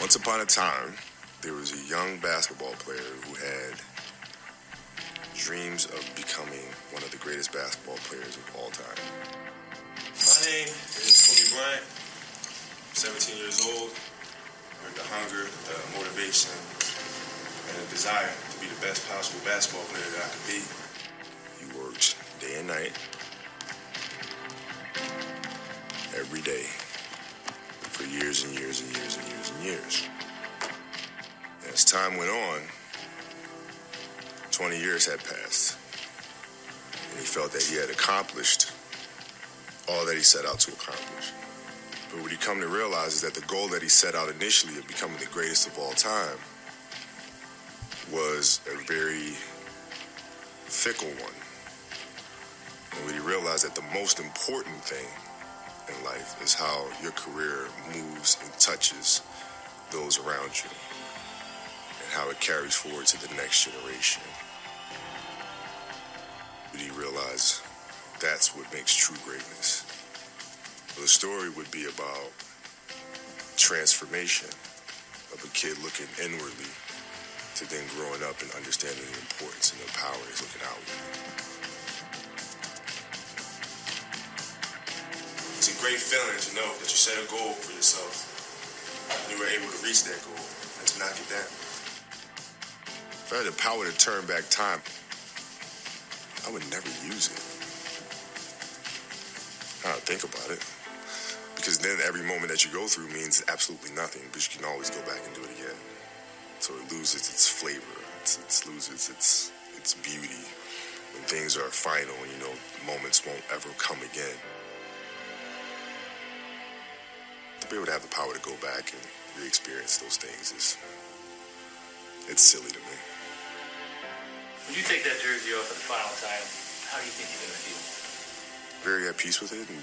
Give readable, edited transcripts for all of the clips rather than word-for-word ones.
Once upon a time, there was a young basketball player who had dreams of becoming one of the greatest basketball players of all time. My name is Kobe Bryant. I'm 17 years old. With the hunger, the motivation, and the desire to be the best possible basketball player that I could be. He worked day and night, every day, for years and years and years and years and years. As time went on, 20 years had passed, and he felt that he had accomplished all that he set out to accomplish. But what he come to realize is that the goal that he set out initially of becoming the greatest of all time was a very fickle one. And what he realized that the most important thing in life is how your career moves and touches those around you and how it carries forward to the next generation. But he realized that's what makes true greatness. Well, the story would be about transformation of a kid looking inwardly to then growing up and understanding the importance and the power is looking outward. It's a great feeling to know that you set a goal for yourself and you were able to reach that goal and to knock it down. If I had the power to turn back time, I would never use it. I don't think about it. Because then every moment that you go through means absolutely nothing, but you can always go back and do it again. So it loses its flavor, it loses its beauty. When things are final and you know moments won't ever come again. To be able to have the power to go back and re-experience those things it's silly to me. When you take that jersey off for the final time, how do you think you're going to feel? Very at peace with it, and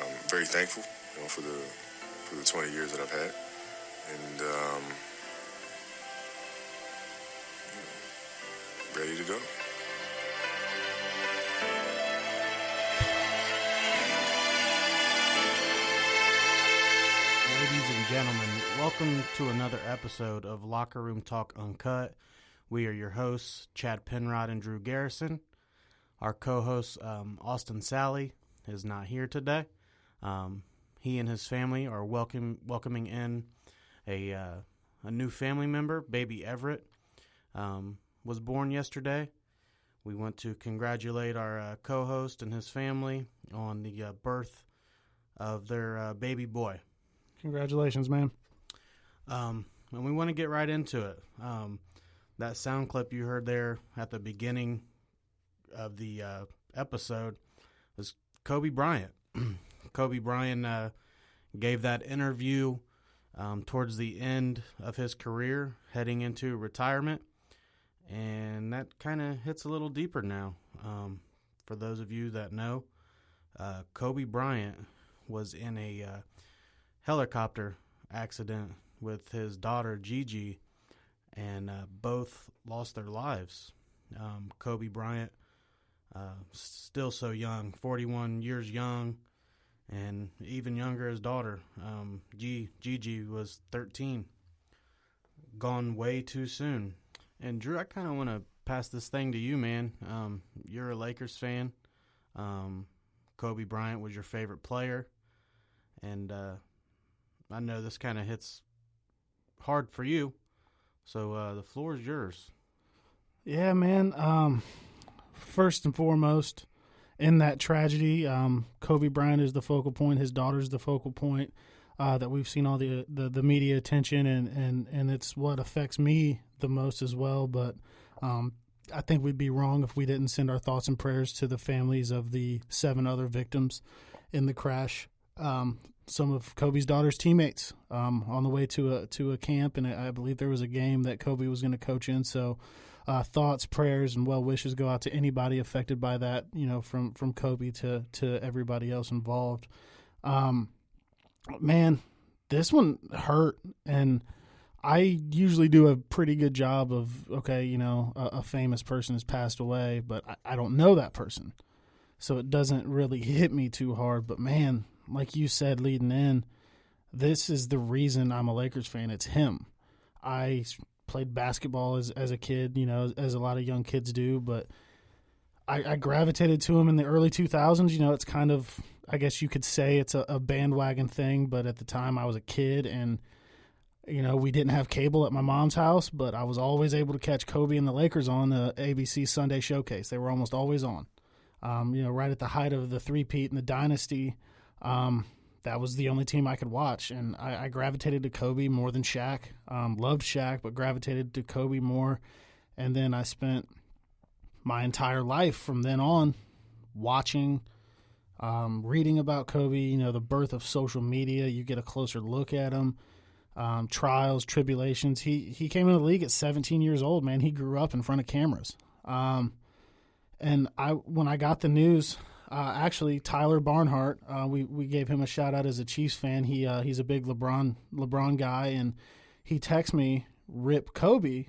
I'm very thankful, for the 20 years that I've had, and ready to go. Ladies and gentlemen, welcome to another episode of Locker Room Talk Uncut. We are your hosts, Chad Penrod and Drew Garrison. Our co-host, Austin Sally, is not here today. He and his family are welcoming in a new family member. Baby Everett was born yesterday. We want to congratulate our co-host and his family on the birth of their baby boy. Congratulations, man. And we want to get right into it. That sound clip you heard there at the beginning of the episode was Kobe Bryant. Kobe Bryant gave that interview towards the end of his career, heading into retirement, and that kind of hits a little deeper now. For those of you that know, Kobe Bryant was in a helicopter accident with his daughter Gigi, and both lost their lives. Kobe Bryant, still so young, 41 years young, and even younger his daughter, Gigi, was 13. Gone way too soon. And Drew, I kind of want to pass this thing to you, man. You're a Lakers fan. Kobe Bryant was your favorite player. And I know this kind of hits hard for you. So the floor is yours. Yeah, man. First and foremost, in that tragedy, Kobe Bryant is the focal point. His daughter's the focal point. That we've seen all the media attention, and it's what affects me the most as well. But I think we'd be wrong if we didn't send our thoughts and prayers to the families of the 7 other victims in the crash. Some of Kobe's daughter's teammates on the way to a camp, and I believe there was a game that Kobe was going to coach in. So thoughts, prayers, and well wishes go out to anybody affected by that. From Kobe to everybody else involved. Man, this one hurt, and I usually do a pretty good job of a famous person has passed away, but I don't know that person, so it doesn't really hit me too hard. But man, like you said leading in, this is the reason I'm a Lakers fan. It's him. I played basketball as a kid, as a lot of young kids do, but I gravitated to him in the early 2000s. It's kind of, I guess you could say it's a bandwagon thing, but at the time I was a kid and, we didn't have cable at my mom's house, but I was always able to catch Kobe and the Lakers on the ABC Sunday Showcase. They were almost always on. Right at the height of the three-peat and the dynasty, that was the only team I could watch, and I gravitated to Kobe more than Shaq. Loved Shaq, but gravitated to Kobe more. And then I spent my entire life from then on watching, reading about Kobe, the birth of social media. You get a closer look at him, trials, tribulations. He came into the league at 17 years old, man. He grew up in front of cameras. And when I got the news, actually Tyler Barnhart, we gave him a shout out as a Chiefs fan. He's a big LeBron guy, and he texted me, "Rip Kobe,"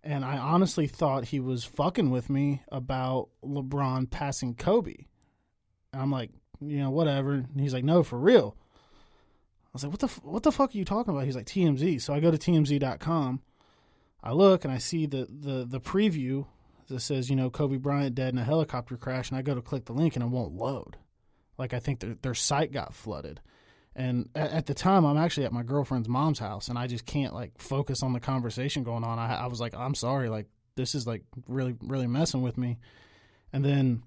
and I honestly thought he was fucking with me about LeBron passing Kobe. And I'm like, whatever. And he's like, "No, for real." I was like, what the fuck are you talking about? He's like, TMZ. So I go to TMZ.com. I look and I see the preview that says, Kobe Bryant dead in a helicopter crash, and I go to click the link and it won't load. Like, I think their site got flooded. And at the time, I'm actually at my girlfriend's mom's house, and I just can't, focus on the conversation going on. I was like, I'm sorry, this is, really, really messing with me. And then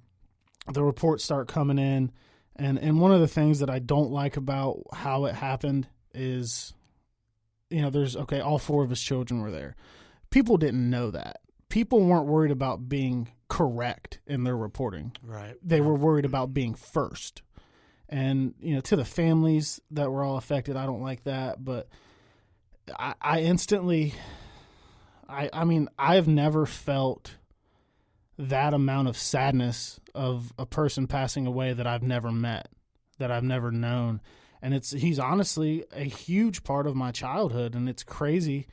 the reports start coming in, and one of the things that I don't like about how it happened is, all four of his children were there. People didn't know that. People weren't worried about being correct in their reporting. Right. They were worried about being first. And, to the families that were all affected, I don't like that. But I instantly, I've never felt that amount of sadness of a person passing away that I've never met, that I've never known. And he's honestly a huge part of my childhood. And it's crazy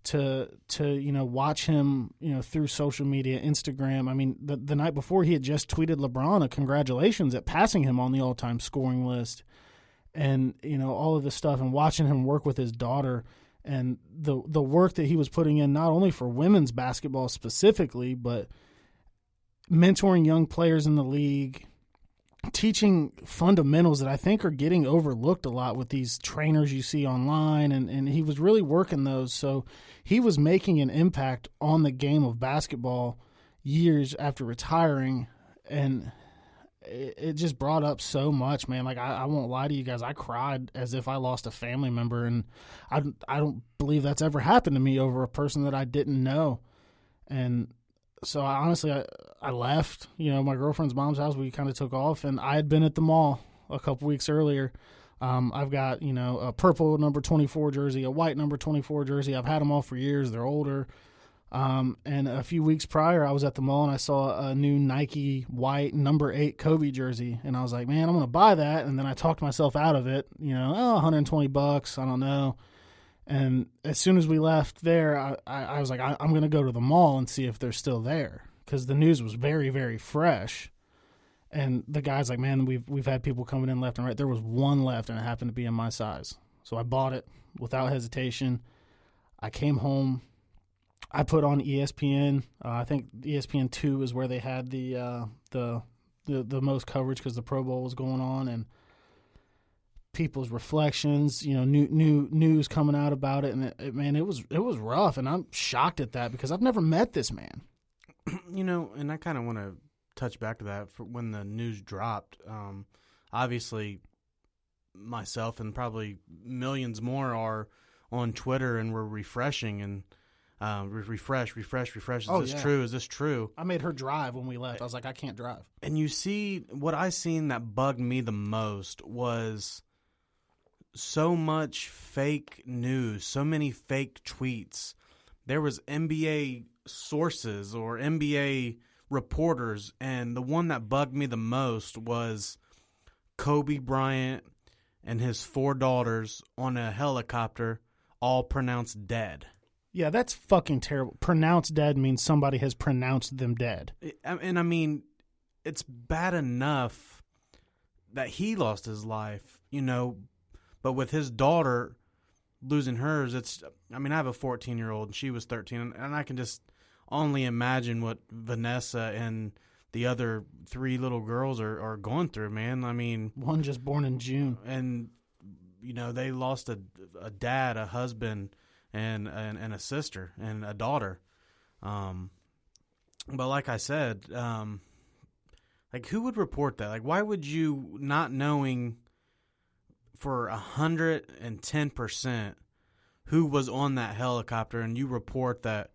to watch him, through social media, Instagram. I mean, the night before, he had just tweeted LeBron a congratulations at passing him on the all-time scoring list, and all of this stuff, and watching him work with his daughter, and the work that he was putting in, not only for women's basketball specifically, but mentoring young players in the league, teaching fundamentals that I think are getting overlooked a lot with these trainers you see online, and he was really working those. So he was making an impact on the game of basketball years after retiring, and it just brought up so much, man. I won't lie to you guys, I cried as if I lost a family member, and I don't believe that's ever happened to me over a person that I didn't know. And so I left, my girlfriend's mom's house. We kind of took off, and I had been at the mall a couple weeks earlier. I've got, a purple number 24 jersey, a white number 24 jersey. I've had them all for years. They're older. And a few weeks prior, I was at the mall and I saw a new Nike white number 8 Kobe jersey. And I was like, man, I'm going to buy that. And then I talked myself out of it, $120. I don't know. And as soon as we left there, I was like, I'm going to go to the mall and see if they're still there, because the news was very, very fresh. And the guy's like, man, we've had people coming in left and right. There was one left, and it happened to be in my size. So I bought it without hesitation. I came home. I put on ESPN. I think ESPN 2 is where they had the most coverage, because the Pro Bowl was going on, and people's reflections, new news coming out about it, and it was rough, and I'm shocked at that because I've never met this man. And I kind of want to touch back to that for when the news dropped. Obviously, myself and probably millions more are on Twitter, and we're refreshing and refresh. Is this true? Is this true? I made her drive when we left. I was like, I can't drive. And you see, what I seen that bugged me the most was so much fake news, so many fake tweets. There was NBA sources or NBA reporters, and the one that bugged me the most was Kobe Bryant and his 4 daughters on a helicopter, all pronounced dead. Yeah, that's fucking terrible. Pronounced dead means somebody has pronounced them dead. And I mean, it's bad enough that he lost his life, But with his daughter losing hers, I have a 14-year-old and she was 13, and I can just only imagine what Vanessa and the other 3 little girls are going through, man. I mean, one just born in June, and they lost a dad, a husband, and a sister and a daughter. But like I said, like, who would report that? Like, why would you, not knowing for 110% who was on that helicopter, and you report that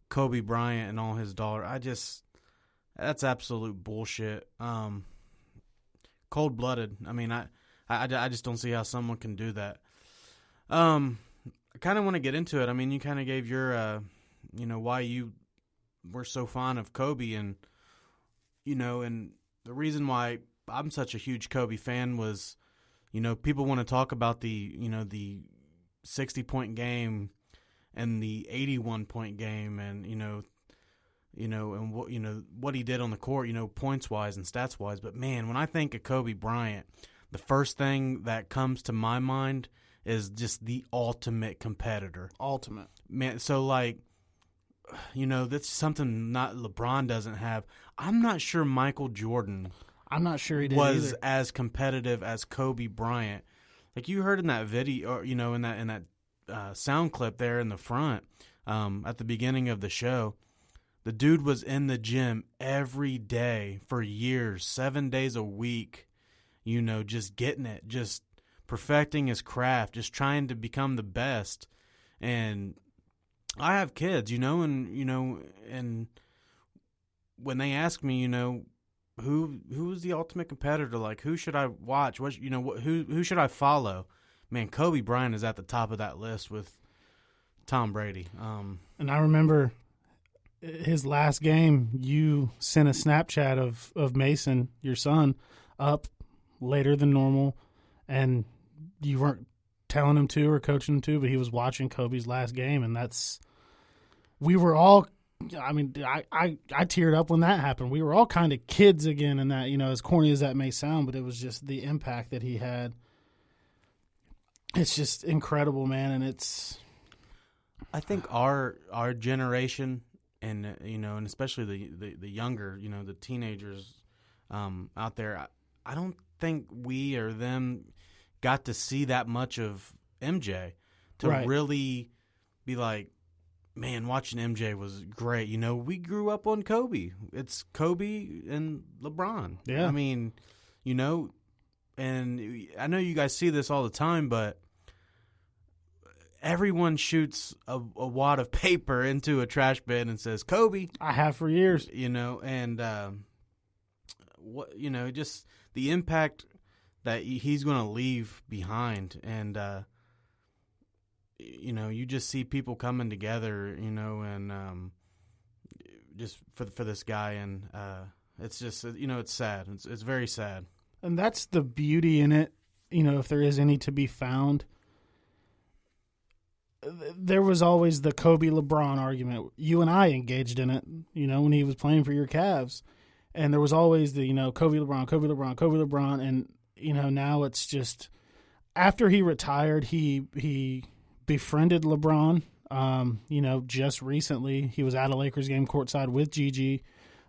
Kobe Bryant and all his daughter? That's absolute bullshit. Cold-blooded. I mean, I just don't see how someone can do that. I kind of want to get into it. I mean, you kind of gave your, why you were so fond of Kobe, and, and the reason why I'm such a huge Kobe fan was, people want to talk about the 60-point game and the 81-point game, and, and what he did on the court, points-wise and stats-wise. But, man, when I think of Kobe Bryant, the first thing that comes to my mind is just the ultimate competitor. Ultimate. Man, so, like, that's something not LeBron doesn't have. I'm not sure Michael Jordan I'm not sure he did was either. as competitive as Kobe Bryant. Like, you heard in that video, or, in that sound clip there in the front at the beginning of the show, the dude was in the gym every day for years, 7 days a week, just getting it, just perfecting his craft, just trying to become the best. And I have kids, and when they ask me, who's the ultimate competitor? Like, who should I watch? What, who should I follow? Man, Kobe Bryant is at the top of that list with Tom Brady. And I remember his last game, you sent a Snapchat of Mason, your son, up later than normal, and you weren't telling him to or coaching him to, but he was watching Kobe's last game, and we were all, I mean, I teared up when that happened. We were all kind of kids again, and that, as corny as that may sound, but it was just the impact that he had. It's just incredible, man, and I think our generation, and and especially the younger, the teenagers out there, I don't think we or them got to see that much of MJ to Right. really be like, man, watching MJ was great. We grew up on Kobe. It's Kobe and LeBron. Yeah. I mean, and I know you guys see this all the time, but everyone shoots a wad of paper into a trash bin and says Kobe. I have for years. And just the impact that he's going to leave behind, and you just see people coming together, and just for this guy, and it's just it's sad. It's very sad. And that's the beauty in it, if there is any to be found. There was always the Kobe LeBron argument. You and I engaged in it, when he was playing for your Cavs. And there was always the, Kobe LeBron, Kobe LeBron, Kobe LeBron. And, now it's just, after he retired, he befriended LeBron. Just recently, he was at a Lakers game courtside with Gigi.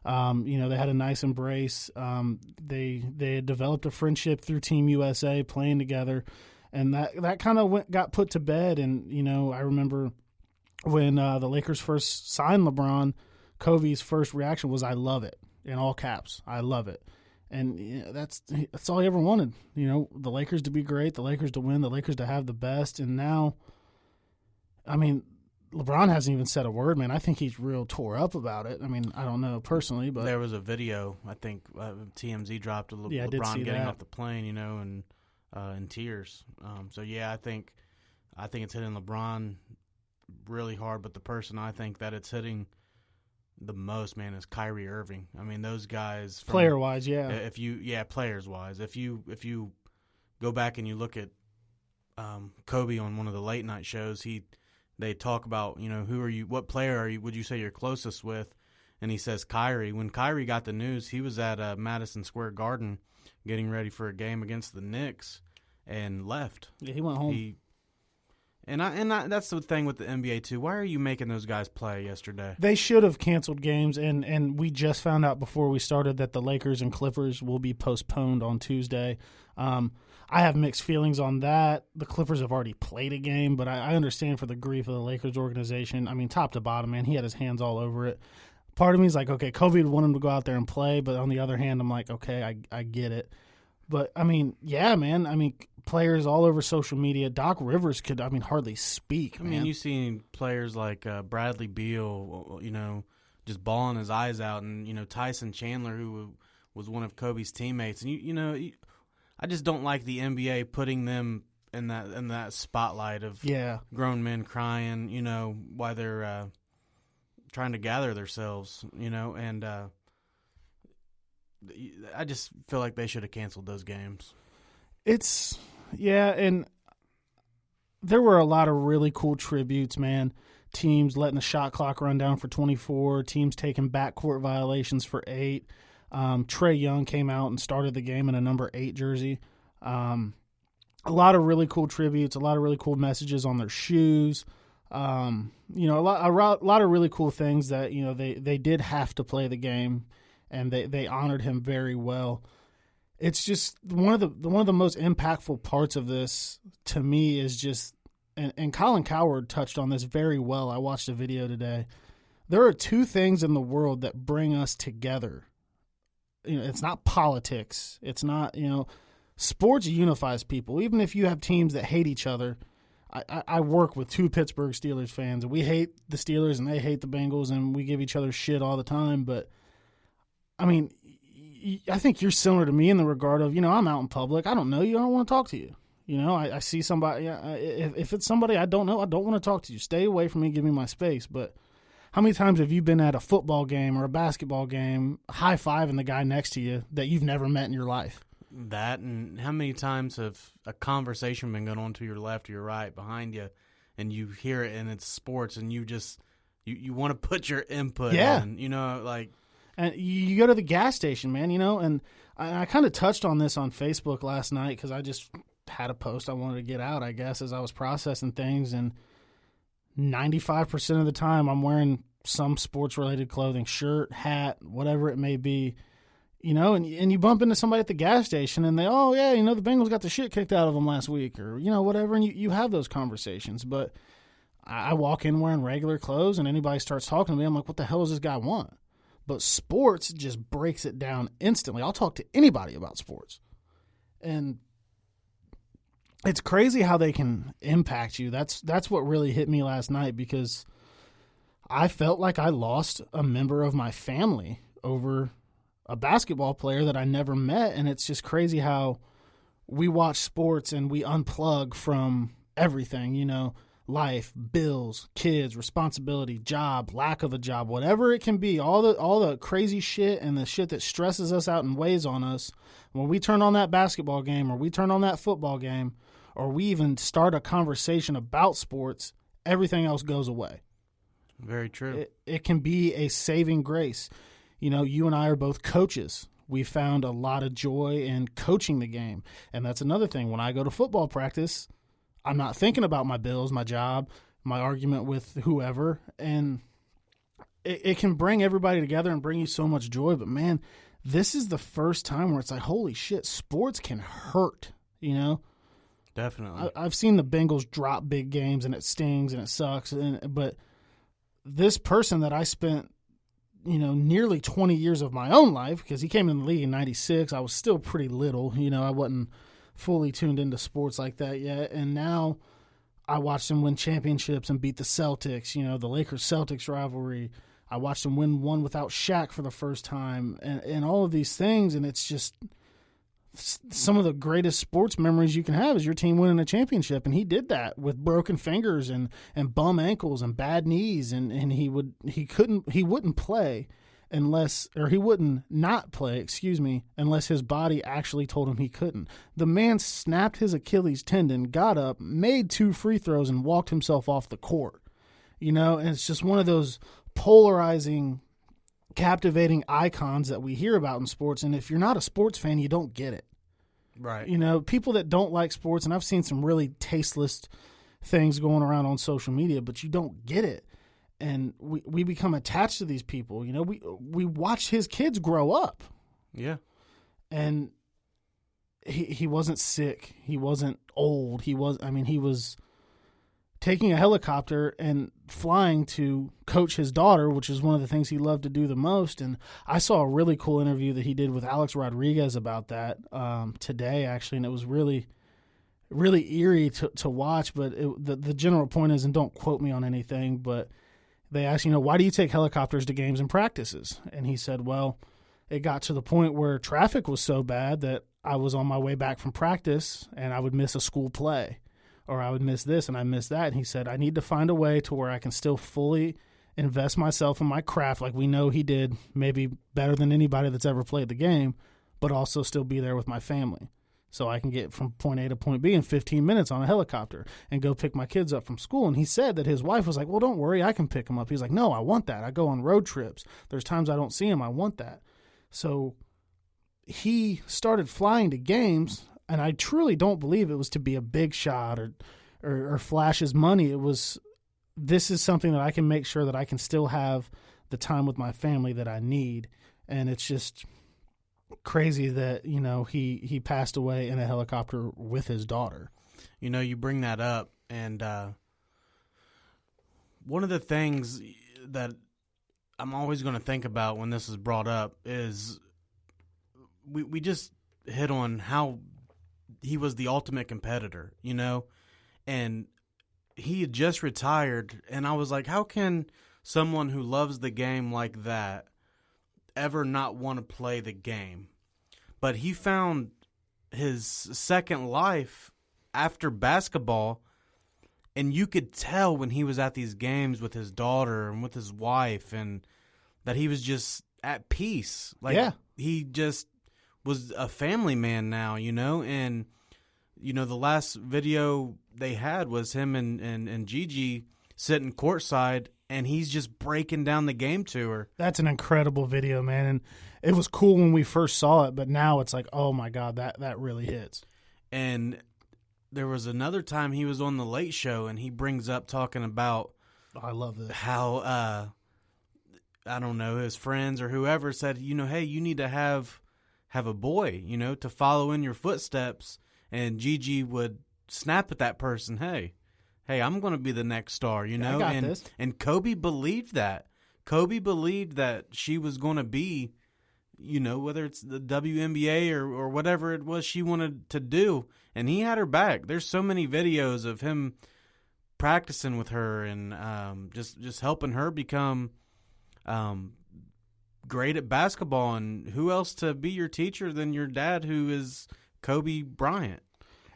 They had a nice embrace. They had developed a friendship through Team USA, playing together. And that kind of got put to bed. And, I remember when the Lakers first signed LeBron, Kobe's first reaction was, "I love it," in all caps. "I love it." And that's all he ever wanted. The Lakers to be great, the Lakers to win, the Lakers to have the best. And now, I mean, LeBron hasn't even said a word, man. I think he's real tore up about it. I mean, I don't know personally, but there was a video, I think TMZ dropped of I did LeBron see getting that. off the plane, and in tears. So yeah, I think it's hitting LeBron really hard, but the person I think that it's hitting the most, man, is Kyrie Irving. I mean, those guys, player wise, yeah. Players wise, if you go back and you look at Kobe on one of the late night shows, they talk about, what player would you say you're closest with? And he says Kyrie. When Kyrie got the news, he was at Madison Square Garden getting ready for a game against the Knicks, and left. Yeah, he went home. That's the thing with the NBA too. Why are you making those guys play yesterday? They should have canceled games, and we just found out before we started that the Lakers and Clippers will be postponed on Tuesday. I have mixed feelings on that. The Clippers have already played a game, but I understand for the grief of the Lakers organization. I mean, top to bottom, man, he had his hands all over it. Part of me is like, okay, Kobe would want him to go out there and play, but on the other hand, I'm like, okay, I get it. But, I mean, yeah, man. I mean, players all over social media. Doc Rivers could, hardly speak, man. I mean, you've seen players like Bradley Beal, just bawling his eyes out, and, Tyson Chandler, who was one of Kobe's teammates. And, I just don't like the NBA putting them in that spotlight of grown men crying, while they're trying to gather themselves, and I just feel like they should have canceled those games. And there were a lot of really cool tributes, man. Teams letting the shot clock run down for 24, teams taking backcourt violations for 8. Trae Young came out and started the game in a number 8 jersey. A lot of really cool tributes, a lot of really cool messages on their shoes. A lot of really cool things that, they did have to play the game, and they honored him very well. It's just one of the most impactful parts of this to me is just, and Colin Cowherd touched on this very well. I watched a video today. There are 2 things in the world that bring us together. It's not politics. It's not, sports unifies people. Even if you have teams that hate each other, I work with 2 Pittsburgh Steelers fans, and we hate the Steelers and they hate the Bengals, and we give each other shit all the time. But, I mean, I think you're similar to me in the regard of, I'm out in public. I don't know you. I don't want to talk to you. I see somebody. If it's somebody I don't know, I don't want to talk to you. Stay away from me. Give me my space. But how many times have you been at a football game or a basketball game high-fiving the guy next to you that you've never met in your life? That, and how many times have a conversation been going on to your left or your right behind you, and you hear it, and it's sports, and you just you want to put your input in, And you go to the gas station, man, and I kind of touched on this on Facebook last night because I just had a post I wanted to get out, I guess, as I was processing things, and 95% of the time I'm wearing some sports-related clothing, shirt, hat, whatever it may be, and you bump into somebody at the gas station, and they, the Bengals got the shit kicked out of them last week, or, whatever, and you have those conversations. But I walk in wearing regular clothes, and anybody starts talking to me, I'm like, what the hell does this guy want? But sports just breaks it down instantly. I'll talk to anybody about sports. And it's crazy how they can impact you. That's what really hit me last night, because I felt like I lost a member of my family over a basketball player that I never met. And it's just crazy how we watch sports and we unplug from everything, life, bills, kids, responsibility, job, lack of a job, whatever it can be, all the crazy shit and the shit that stresses us out and weighs on us. When we turn on that basketball game, or we turn on that football game, or we even start a conversation about sports, everything else goes away. Very true. It can be a saving grace. You and I are both coaches. We found a lot of joy in coaching the game. And that's another thing. When I go to football practice, I'm not thinking about my bills, my job, my argument with whoever. And it can bring everybody together and bring you so much joy. But, man, this is the first time where it's like, holy shit, sports can hurt, Definitely. I've seen the Bengals drop big games, and it stings and it sucks. But this person that I spent, nearly 20 years of my own life, because he came in the league in 96. I was still pretty little. I wasn't fully tuned into sports like that yet. And now I watched him win championships and beat the Celtics, the Lakers-Celtics rivalry. I watched him win one without Shaq for the first time, and all of these things. And it's just some of the greatest sports memories you can have is your team winning a championship. And he did that with broken fingers and bum ankles and bad knees. And he wouldn't play unless his body actually told him he couldn't. The man snapped his Achilles tendon, got up, made 2 free throws, and walked himself off the court. And it's just one of those polarizing, captivating icons that we hear about in sports. And if you're not a sports fan, you don't get it. Right. You know, people that don't like sports, and I've seen some really tasteless things going around on social media, but you don't get it. And we become attached to these people. You know, we watch his kids grow up. Yeah. And he wasn't sick. He wasn't old. He was taking a helicopter and flying to coach his daughter, which is one of the things he loved to do the most. And I saw a really cool interview that he did with Alex Rodriguez about that today, actually, and it was really, really eerie to watch. But the general point is, and don't quote me on anything, but they asked, you know, why do you take helicopters to games and practices? And he said, well, it got to the point where traffic was so bad that I was on my way back from practice and I would miss a school play, or I would miss this and I missed that. And he said, I need to find a way to where I can still fully invest myself in my craft, like we know he did, maybe better than anybody that's ever played the game, but also still be there with my family. So I can get from point A to point B in 15 minutes on a helicopter and go pick my kids up from school. And he said that his wife was like, well, don't worry, I can pick them up. He's like, no, I want that. I go on road trips. There's times I don't see him. I want that. So he started flying to games, and I truly don't believe it was to be a big shot or flash his money. It was, this is something that I can make sure that I can still have the time with my family that I need. And it's just crazy that, you know, he passed away in a helicopter with his daughter. You know, you bring that up, and one of the things that I'm always going to think about when this is brought up is we just hit on how he was the ultimate competitor, you know, and he had just retired, and I was like, how can someone who loves the game like that ever not want to play the game? But he found his second life after basketball, and you could tell when he was at these games with his daughter and with his wife, and that he was just at peace. Like, yeah. He just was a family man now, you know? And, you know, the last video they had was him and Gigi sitting courtside, and he's just breaking down the game to her. That's an incredible video, man. And it was cool when we first saw it, but now it's like, oh, my God, that really hits. And there was another time he was on The Late Show, and he brings up talking about I love this. How, I don't know, his friends or whoever said, you know, hey, you need to have a boy, you know, to follow in your footsteps. And Gigi would snap at that person, hey, I'm going to be the next star, you know. I got this. And Kobe believed that. Kobe believed that she was going to be, you know, whether it's the WNBA or whatever it was she wanted to do. And he had her back. There's so many videos of him practicing with her and just helping her become great at basketball. And who else to be your teacher than your dad, who is Kobe Bryant?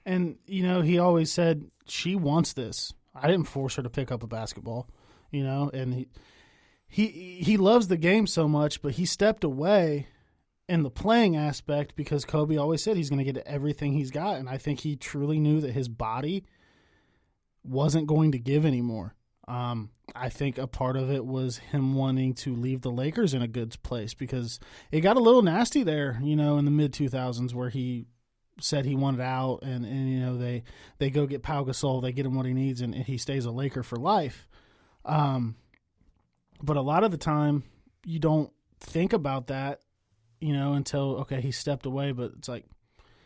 And, you know, he always said, she wants this. I didn't force her to pick up a basketball, you know, and he loves the game so much, but he stepped away in the playing aspect because Kobe always said he's going to get everything he's got. And I think he truly knew that his body wasn't going to give anymore. I think a part of it was him wanting to leave the Lakers in a good place because it got a little nasty there, you know, in the mid-2000s where he said he wanted out and you know, they go get Pau Gasol, they get him what he needs, and he stays a Laker for life. But a lot of the time you don't think about that, you know, until, okay, he stepped away, but it's like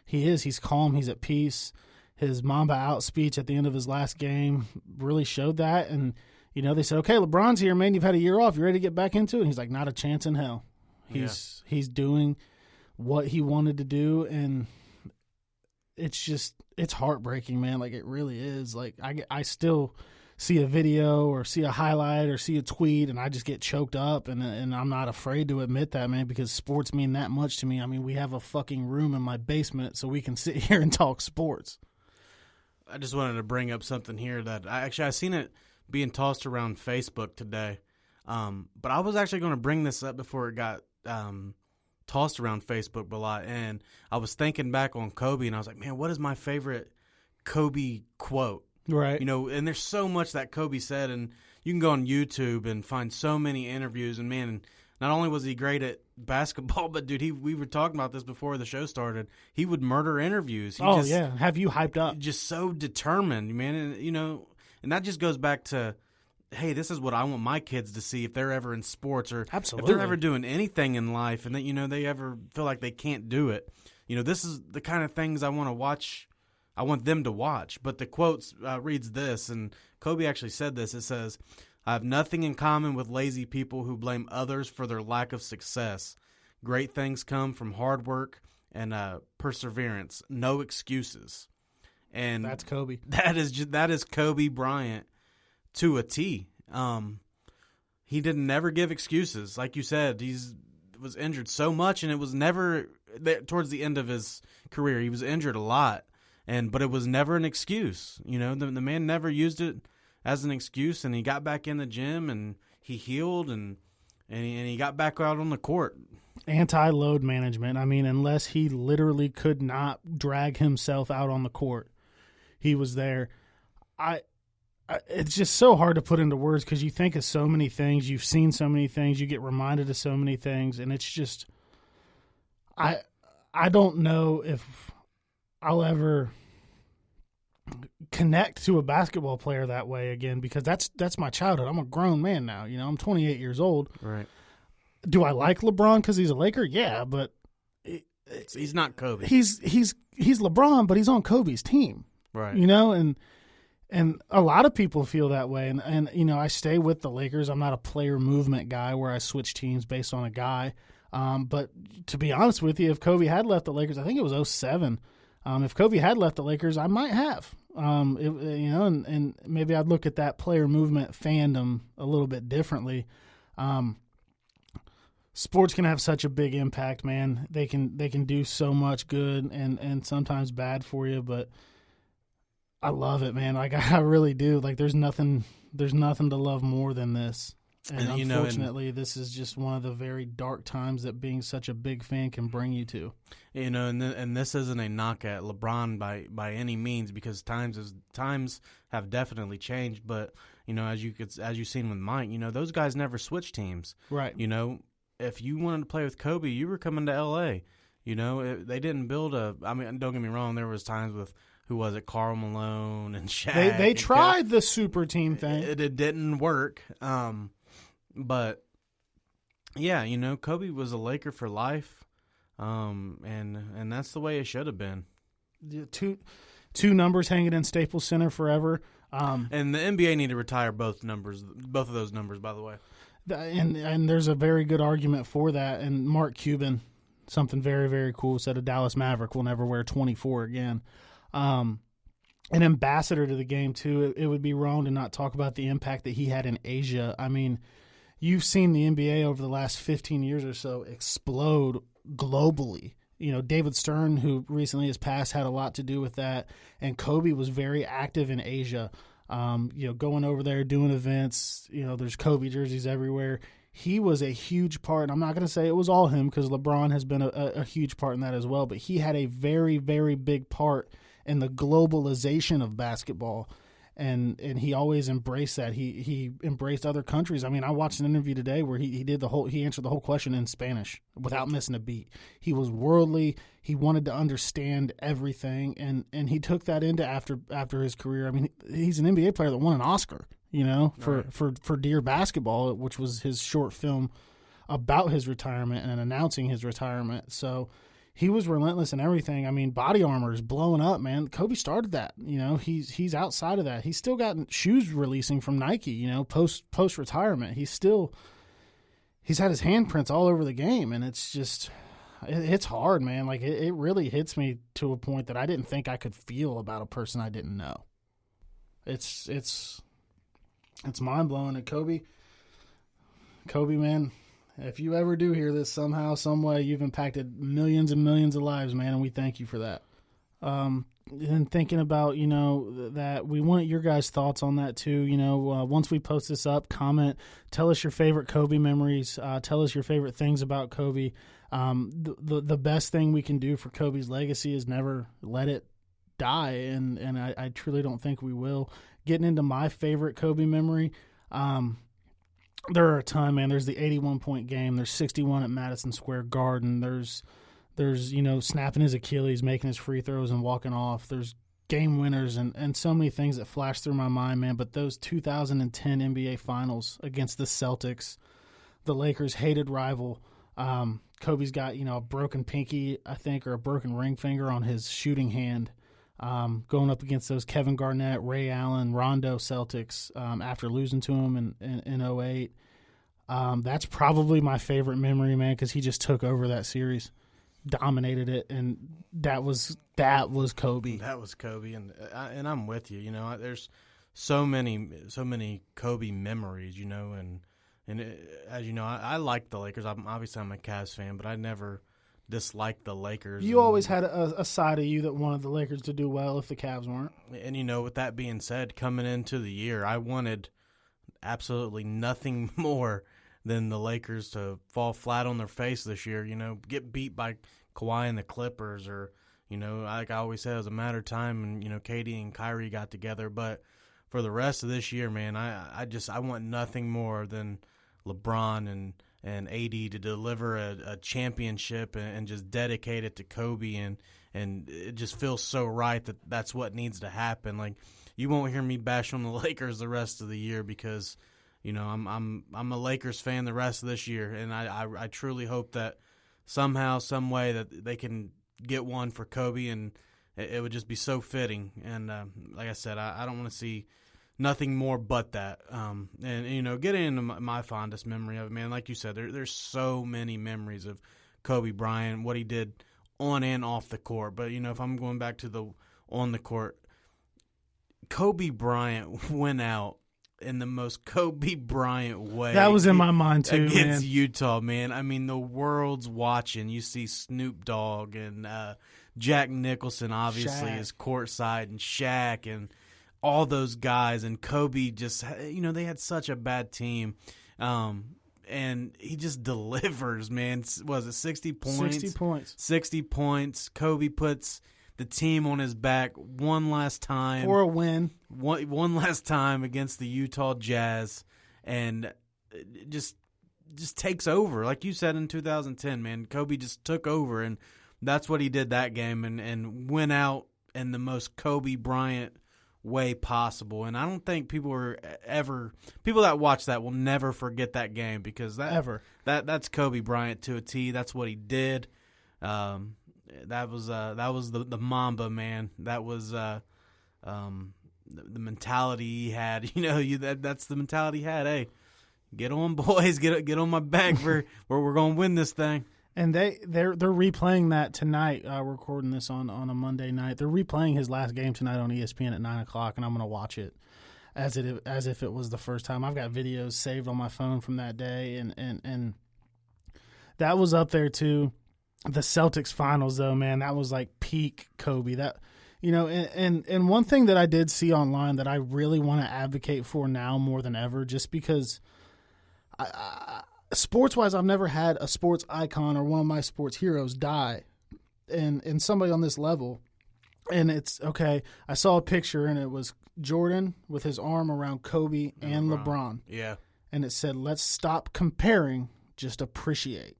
he's calm, he's at peace. His Mamba Out speech at the end of his last game really showed that. And, you know, they said, okay, LeBron's here, man. You've had a year off. You ready to get back into it? And he's like, not a chance in hell. He's doing what he wanted to do. And it's heartbreaking, man. Like, it really is. Like, I still see a video or see a highlight or see a tweet and I just get choked up. And I'm not afraid to admit that, man, because sports mean that much to me. I mean, we have a fucking room in my basement so we can sit here and talk sports. I just wanted to bring up something here that I seen it being tossed around Facebook today. But I was actually going to bring this up before it got tossed around Facebook a lot. And I was thinking back on Kobe, and I was like, man, what is my favorite Kobe quote? Right. You know, and there's so much that Kobe said, and you can go on YouTube and find so many interviews. And, man, not only was he great at basketball, but dude, we were talking about this before the show started. He would murder interviews. Have you hyped up? Just so determined, man. And and that just goes back to, hey, this is what I want my kids to see if they're ever in sports or Absolutely. if they're ever doing anything in life, and that they ever feel like they can't do it. This is the kind of things I want to watch. I want them to watch. But the quote reads this, and Kobe actually said this. It says, "I have nothing in common with lazy people who blame others for their lack of success. Great things come from hard work and perseverance. No excuses." And that's Kobe. That is Kobe Bryant to a T. He didn't never give excuses. Like you said, was injured so much, and it was never towards the end of his career. He was injured a lot, but it was never an excuse. The man never used it as an excuse, and he got back in the gym and he healed and he got back out on the court. Anti-load management. I mean, unless he literally could not drag himself out on the court, he was there. It's just so hard to put into words because you think of so many things, you've seen so many things, you get reminded of so many things, and it's just I don't know if I'll ever connect to a basketball player that way again because that's my childhood. I'm a grown man now. I'm 28 years old. Right. Do I like LeBron because he's a Laker? Yeah, but he's not Kobe. He's LeBron, but he's on Kobe's team. Right. And a lot of people feel that way. And I stay with the Lakers. I'm not a player movement guy where I switch teams based on a guy. But to be honest with you, if Kobe had left the Lakers, I think it was 2007. If Kobe had left the Lakers, I might have. And maybe I'd look at that player movement fandom a little bit differently. Sports can have such a big impact, man. They can do so much good and sometimes bad for you, but I love it, man. Like I really do. Like there's nothing to love more than this. And unfortunately, this is just one of the very dark times that being such a big fan can bring you to. And this isn't a knock at LeBron by any means because times have definitely changed. But as you've seen with Mike, those guys never switched teams. Right. If you wanted to play with Kobe, you were coming to L.A. They didn't build I mean, don't get me wrong. There was times with. Who was it? Karl Malone and Shaq. They tried the super team thing. It didn't work. But yeah, Kobe was a Laker for life. And that's the way it should have been. Two numbers hanging in Staples Center forever. And the NBA need to retire both of those numbers, by the way. And there's a very good argument for that. And Mark Cuban, something very, very cool, said a Dallas Maverick will never wear 24 again. An ambassador to the game, too. It would be wrong to not talk about the impact that he had in Asia. I mean, you've seen the NBA over the last 15 years or so explode globally. David Stern, who recently has passed, had a lot to do with that. And Kobe was very active in Asia, going over there, doing events. There's Kobe jerseys everywhere. He was a huge part. I'm not going to say it was all him because LeBron has been a huge part in that as well. But he had a very, very big part in the globalization of basketball, and he always embraced that. He embraced other countries. I mean, I watched an interview today where he answered the whole question in Spanish without missing a beat. He was worldly. He wanted to understand everything, and he took that into after his career. I mean, he's an NBA player that won an Oscar, for Dear Basketball, which was his short film about his retirement and announcing his retirement. So he was relentless in everything. I mean, Body Armor is blowing up, man. Kobe started that. He's outside of that. He's still got shoes releasing from Nike, post retirement. He's had his handprints all over the game, and it's just it's hard, man. Like it really hits me to a point that I didn't think I could feel about a person I didn't know. It's mind blowing. And Kobe, man. If you ever do hear this somehow, some way, you've impacted millions and millions of lives, man, and we thank you for that. And thinking about, that we want your guys' thoughts on that too. Once we post this up, comment, tell us your favorite Kobe memories, tell us your favorite things about Kobe. The best thing we can do for Kobe's legacy is never let it die, and I truly don't think we will. Getting into my favorite Kobe memory, there are a ton, man. There's the 81-point game. There's 61 at Madison Square Garden. There's snapping his Achilles, making his free throws and walking off. There's game winners and so many things that flash through my mind, man. But those 2010 NBA Finals against the Celtics, the Lakers' hated rival, Kobe's got, a broken pinky, I think, or a broken ring finger on his shooting hand, going up against those Kevin Garnett, Ray Allen, Rondo Celtics after losing to him in 08. That's probably my favorite memory, man, because he just took over that series, dominated it, and that was Kobe. That was Kobe, and I'm with you. There's so many Kobe memories, and as you know, I like the Lakers. I'm a Cavs fan, but I never disliked the Lakers. You always had a side of you that wanted the Lakers to do well if the Cavs weren't. And with that being said, coming into the year, I wanted absolutely nothing more than the Lakers to fall flat on their face this year. Get beat by Kawhi and the Clippers, or like I always said, it was a matter of time, and KD and Kyrie got together. But for the rest of this year, man, I want nothing more than LeBron and AD to deliver a championship and just dedicate it to Kobe, and it just feels so right that that's what needs to happen. Like, you won't hear me bash on the Lakers the rest of the year because I'm a Lakers fan the rest of this year, and I truly hope that somehow, some way that they can get one for Kobe, and it would just be so fitting. And like I said, I don't want to see nothing more but that. And getting into my fondest memory of it, man, like you said, there's so many memories of Kobe Bryant, what he did on and off the court. But if I'm going back to the on the court, Kobe Bryant went out in the most Kobe Bryant way. That was in my mind too, against man. Utah, man. I mean, the world's watching. You see Snoop Dogg and Jack Nicholson obviously is courtside, and Shaq and all those guys, and Kobe just, they had such a bad team. And he just delivers, man. Was it 60 points? 60 points. 60 points. Kobe puts the team on his back one last time. For a win. One last time against the Utah Jazz, and just takes over. Like you said in 2010, man, Kobe just took over, and that's what he did that game, and went out in the most Kobe Bryant way possible. And I don't think people that watch that will never forget that game, because that's Kobe Bryant to a T. That's what he did. That was the Mamba, man. That was the mentality he had. That's the mentality he had. Hey, get on, boys, get on my back. We're gonna win this thing. And they're replaying that tonight. We're recording this on a Monday night. They're replaying his last game tonight on ESPN at 9:00, and I'm going to watch it as if it was the first time. I've got videos saved on my phone from that day, and that was up there too. The Celtics finals, though, man, that was like peak Kobe. That and one thing that I did see online that I really want to advocate for now more than ever, just because sports-wise, I've never had a sports icon or one of my sports heroes die, and somebody on this level. And it's, okay, I saw a picture, and it was Jordan with his arm around Kobe and LeBron. Yeah. And it said, let's stop comparing, just appreciate.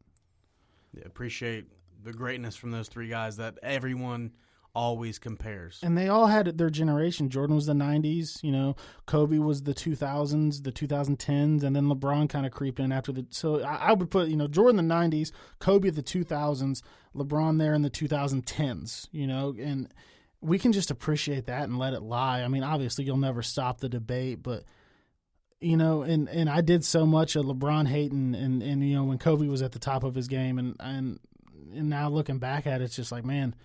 Yeah, appreciate the greatness from those three guys that everyone always compares. And they all had their generation. Jordan was the 90s, Kobe was the 2000s, the 2010s, and then LeBron kind of creeped in after so I would put, Jordan the 90s, Kobe the 2000s, LeBron there in the 2010s, and we can just appreciate that and let it lie. I mean, obviously you'll never stop the debate, but and I did so much of LeBron hating and when Kobe was at the top of his game, and now looking back at it, it's just like, man,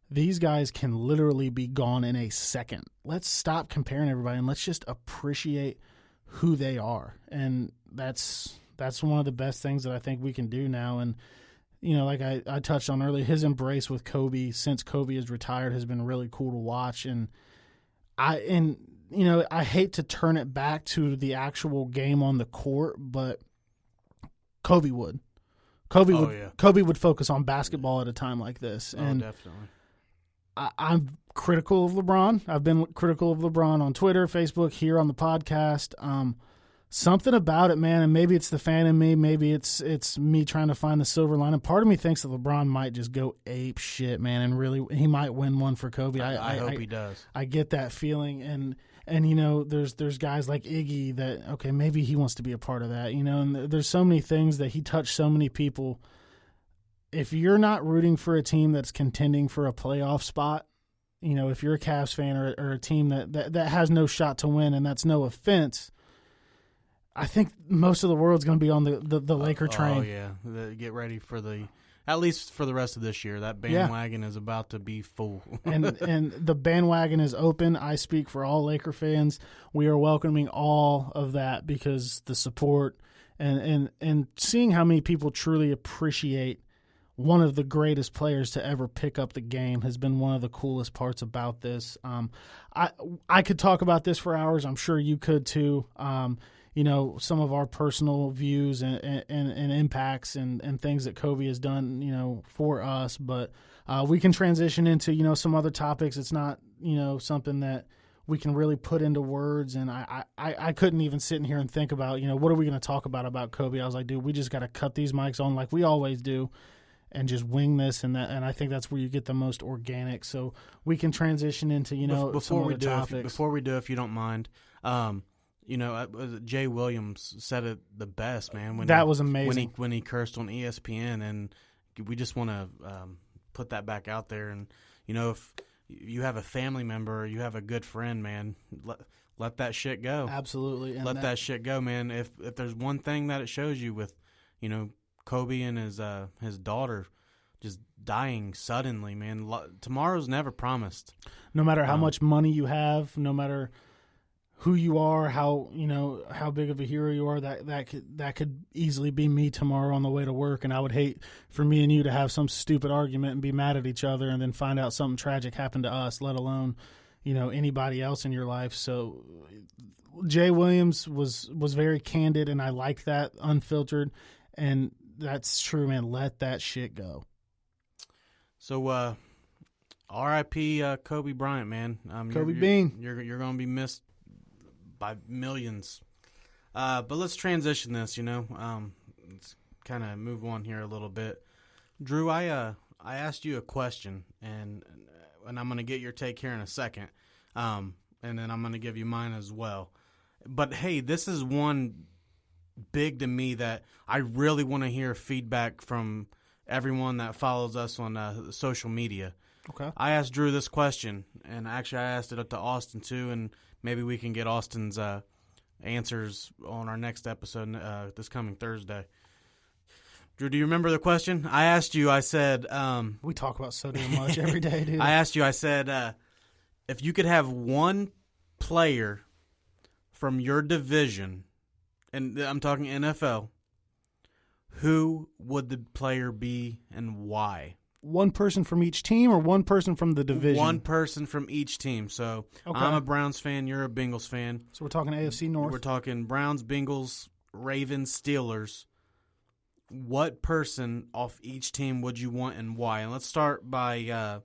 these guys can literally be gone in a second. Let's stop comparing everybody, and let's just appreciate who they are. And that's one of the best things that I think we can do now. And, like I touched on earlier, his embrace with Kobe since Kobe is retired has been really cool to watch. And I hate to turn it back to the actual game on the court, but Kobe would. Kobe would focus on basketball at a time like this. And definitely. I'm critical of LeBron. I've been critical of LeBron on Twitter, Facebook, here on the podcast. something about it, man, and maybe it's the fan in me, maybe it's me trying to find the silver lining. Part of me thinks that LeBron might just go ape shit, man, and really he might win one for Kobe. I hope he does. I get that feeling, and there's guys like Iggy that, okay, maybe he wants to be a part of that, and there's so many things that he touched so many people. If you're not rooting for a team that's contending for a playoff spot, if you're a Cavs fan or a team that has no shot to win, and that's no offense, I think most of the world's going to be on the Laker train. Oh, yeah. Get ready at least for the rest of this year. That bandwagon is about to be full. and the bandwagon is open. I speak for all Laker fans. We are welcoming all of that because the support and seeing how many people truly appreciate one of the greatest players to ever pick up the game has been one of the coolest parts about this. I could talk about this for hours. I'm sure you could too. Some of our personal views and impacts and things that Kobe has done, for us. But we can transition into, some other topics. It's not, something that we can really put into words. And I couldn't even sit in here and think about, what are we going to talk about Kobe? I was like, dude, we just got to cut these mics on like we always do and just wing this and that. And I think that's where you get the most organic. So we can transition into, some other topics. Before we do, if you don't mind, Jay Williams said it the best, man. That was amazing. When he cursed on ESPN, and we just want to put that back out there. And, if you have a family member or you have a good friend, man, let that shit go. Absolutely. And let that shit go, man. If there's one thing that it shows you with, Kobe and his daughter just dying suddenly, man. Tomorrow's never promised. No matter how much money you have, no matter who you are, how big of a hero you are, that could easily be me tomorrow on the way to work, and I would hate for me and you to have some stupid argument and be mad at each other and then find out something tragic happened to us, let alone anybody else in your life. So Jay Williams was very candid, and I liked that, unfiltered, and that's true, man. Let that shit go. So R.I.P. Kobe Bryant, man. Kobe Bean. You're going to be missed by millions. But let's transition this, let's kind of move on here a little bit. Drew, I asked you a question, and I'm going to get your take here in a second, and then I'm going to give you mine as well. But, hey, this is one big to me that I really want to hear feedback from everyone that follows us on social media. Okay. I asked Drew this question, and actually I asked it to Austin too, and maybe we can get Austin's answers on our next episode this coming Thursday. Drew, do you remember the question? I asked you, I said... we talk about so damn much every day, dude. I asked you, I said, if you could have one player from your division, and I'm talking NFL, who would the player be and why? One person from each team or one person from the division? One person from each team. So okay. I'm a Browns fan. You're a Bengals fan. So we're talking AFC North. We're talking Browns, Bengals, Ravens, Steelers. What person off each team would you want and why? And let's start with the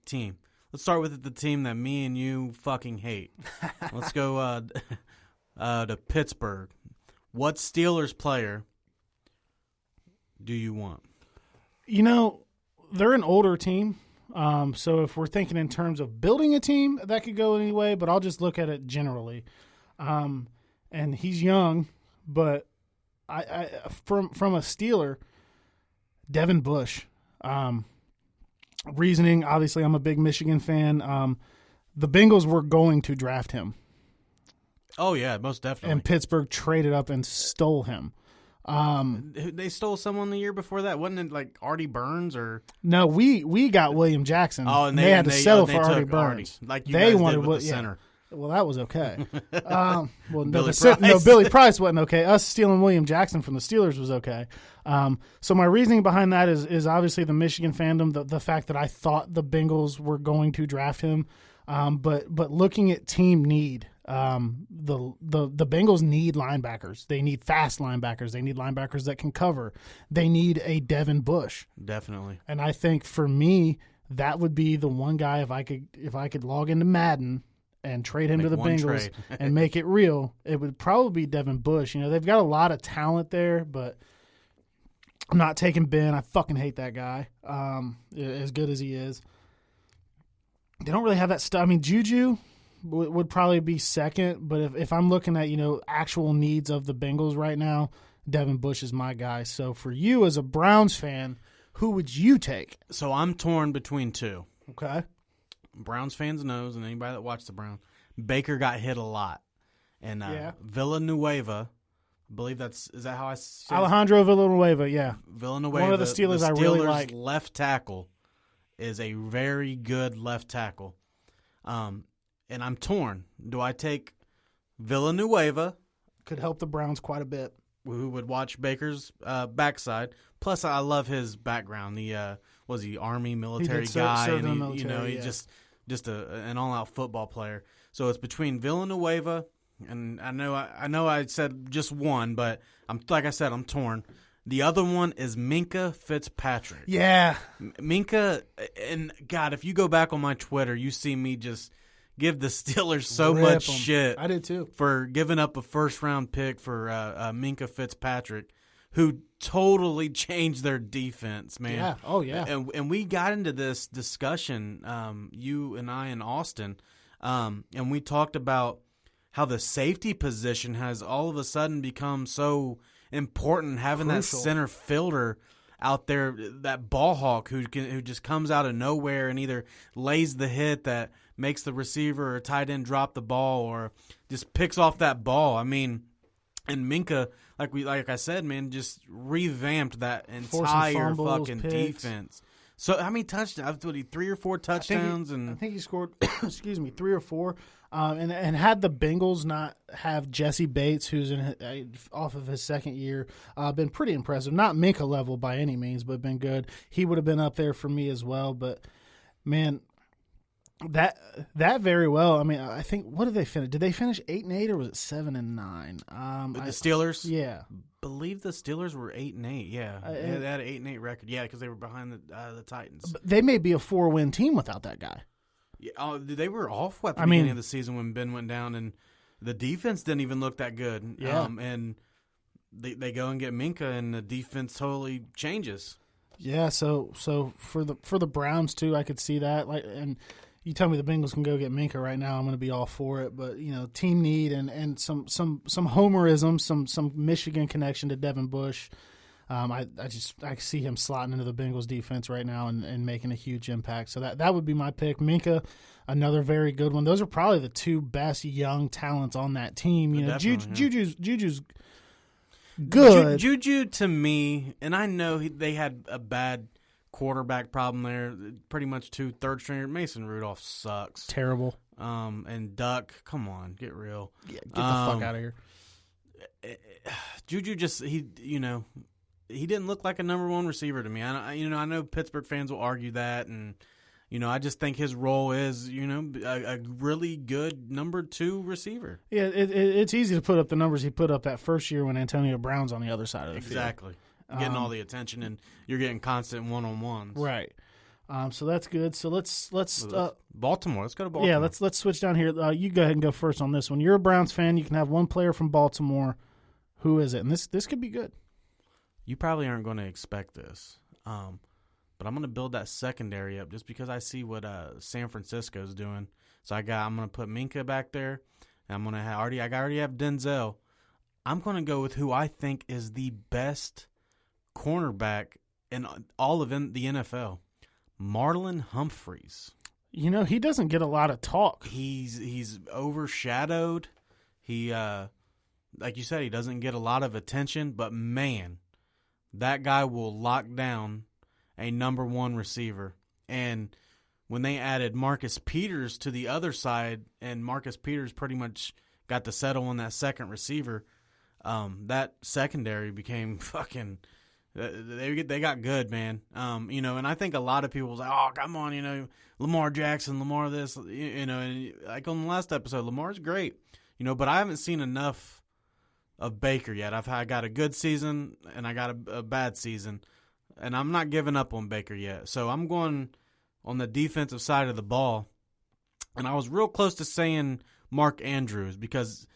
team. Let's start with the team that me and you fucking hate. Let's go to Pittsburgh. What Steelers player do you want? They're an older team. So if we're thinking in terms of building a team, that could go any way, but I'll just look at it generally. And he's young, but I from a Steeler, Devin Bush. Reasoning, obviously, I'm a big Michigan fan. The Bengals were going to draft him. Oh, yeah, most definitely. And Pittsburgh traded up and stole him. They stole someone the year before that. Wasn't it like Artie Burns or? No, we got William Jackson. Oh, and they had to settle for Artie Burns. Artie, like you guys did with the center. Well, that was okay. Price. Billy Price wasn't okay. Us stealing William Jackson from the Steelers was okay. So my reasoning behind that is obviously the Michigan fandom, the fact that I thought the Bengals were going to draft him. But looking at team need, the Bengals need linebackers. They need fast linebackers. They need linebackers that can cover. They need a Devin Bush. Definitely. And I think for me, that would be the one guy if I could log into Madden and trade him to Make the one Bengals trade. and make it real, it would probably be Devin Bush. You know, they've got a lot of talent there, but I'm not taking Ben. I fucking hate that guy. As good as he is, they don't really have that stuff. I mean, Juju would probably be second, but if I'm looking at, you know, actual needs of the Bengals right now, Devin Bush is my guy. So for you as a Browns fan, who would you take? So I'm torn between two. Okay. Browns fans knows, and anybody that watched the Browns, Baker got hit a lot. And Villanueva, I believe is that how I say it? Alejandro Villanueva, yeah. Villanueva. One of the Steelers I really like. Left tackle is a very good left tackle. And I'm torn. Do I take Villanueva, Could help the Browns quite a bit. who would watch Baker's backside? Plus, I love his background. Was he Army military guy? serve in the And military, you know, he's just an all-out football player. So it's between Villanueva and I know I said just one, but like I said, I'm torn. The other one is Minkah Fitzpatrick. Yeah. Minkah, and God, if you go back on my Twitter, you see me just give the Steelers so Rip much 'em. shit. I did too. For giving up a first-round pick for Minkah Fitzpatrick, who totally changed their defense, man. Yeah. Oh, yeah. And we got into this discussion, you and I in Austin, and we talked about how the safety position has all of a sudden become so important, having Crucial. that center fielder out there, that ball hawk who just comes out of nowhere and either lays the hit that makes the receiver or tight end drop the ball or just picks off that ball. I mean, and Minkah, like I said, man, just revamped that entire fumbles, fucking picks. defense. So how many touchdowns? 3 or 4 touchdowns? I think he scored, 3 or 4. And had the Bengals not have Jesse Bates, who's off of his second year, been pretty impressive. Not Minkah level by any means, but been good. He would have been up there for me as well. But man, that very well. I mean, I think, what did they finish? Did they finish 8-8 or was it 7-9? The Steelers, Yeah. believe the Steelers were 8-8. Yeah, they had an 8-8 record. Yeah, because they were behind the Titans. But they may be a 4-win team without that guy. Yeah, they were off at the beginning of the season when Ben went down, and the defense didn't even look that good. Yeah. And they go and get Minkah, and the defense totally changes. Yeah, so for the Browns too, I could see that. And you tell me the Bengals can go get Minkah right now, I'm going to be all for it. But you know, team need and some homerism, some Michigan connection to Devin Bush. I see him slotting into the Bengals defense right now and making a huge impact. So that would be my pick. Minkah, another very good one. Those are probably the two best young talents on that team. You know, Juju's good. Juju to me, and I know they had a bad quarterback problem there. Pretty much 2 third stringer. Mason Rudolph sucks. Terrible. And Duck, come on, get real. Yeah, get the fuck out of here. Juju he didn't look like a number 1 receiver to me. I know Pittsburgh fans will argue that, and I just think his role is a really good number 2 receiver. Yeah, it's easy to put up the numbers he put up that first year when Antonio Brown's on the other side of the field. Exactly, getting all the attention, and you're getting constant one-on-ones. Right. So that's good. So let's Baltimore. Let's go to Baltimore. Yeah, let's switch down here. You go ahead and go first on this one. You're a Browns fan. You can have one player from Baltimore. Who is it? And this could be good. You probably aren't going to expect this, but I'm going to build that secondary up just because I see what San Francisco's doing. So I'm going to put Minkah back there, and I'm going to I already have Denzel. I'm going to go with who I think is the best cornerback in all of the NFL, Marlon Humphreys. You know, he doesn't get a lot of talk. He's overshadowed. He like you said, he doesn't get a lot of attention, but man, that guy will lock down a number 1 receiver. And when they added Marcus Peters to the other side, and Marcus Peters pretty much got to settle on that second receiver, that secondary became fucking they got good, man. And I think a lot of people was like, oh, come on, Lamar Jackson, Lamar this, and like on the last episode, Lamar's great, but I haven't seen enough of Baker yet. I got a good season and I got a bad season, and I'm not giving up on Baker yet. So I'm going on the defensive side of the ball. And I was real close to saying Mark Andrews because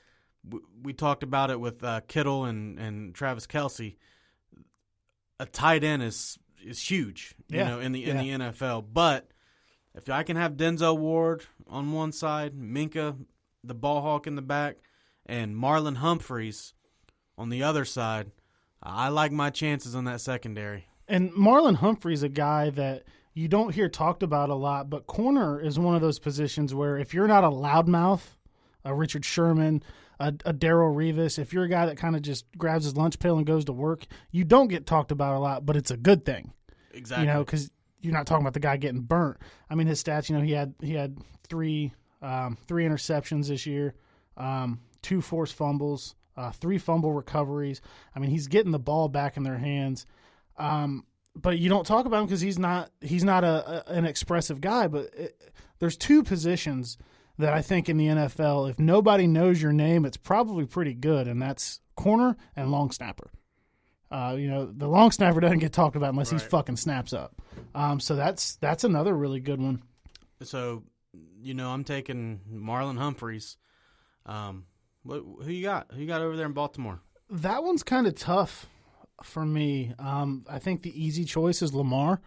we talked about it with Kittle and Travis Kelce. A tight end is huge, in the NFL. But if I can have Denzel Ward on one side, Minka, the ball hawk in the back, and Marlon Humphreys on the other side, I like my chances on that secondary. And Marlon Humphrey's a guy that you don't hear talked about a lot, but corner is one of those positions where if you're not a loudmouth, a Richard Sherman, a Darrell Revis, if you're a guy that kind of just grabs his lunch pail and goes to work, you don't get talked about a lot, but it's a good thing. Exactly. Because you're not talking about the guy getting burnt. I mean, his stats, he had three interceptions this year, 2 forced fumbles, 3 fumble recoveries. I mean, he's getting the ball back in their hands. But you don't talk about him because he's not an expressive guy. But there's 2 positions that I think in the NFL, if nobody knows your name, it's probably pretty good, and that's corner and long snapper. The long snapper doesn't get talked about unless he fucking snaps up. So that's another really good one. So, I'm taking Marlon Humphreys. Who you got? Who you got over there in Baltimore? That one's kind of tough for me. I think the easy choice is Lamar.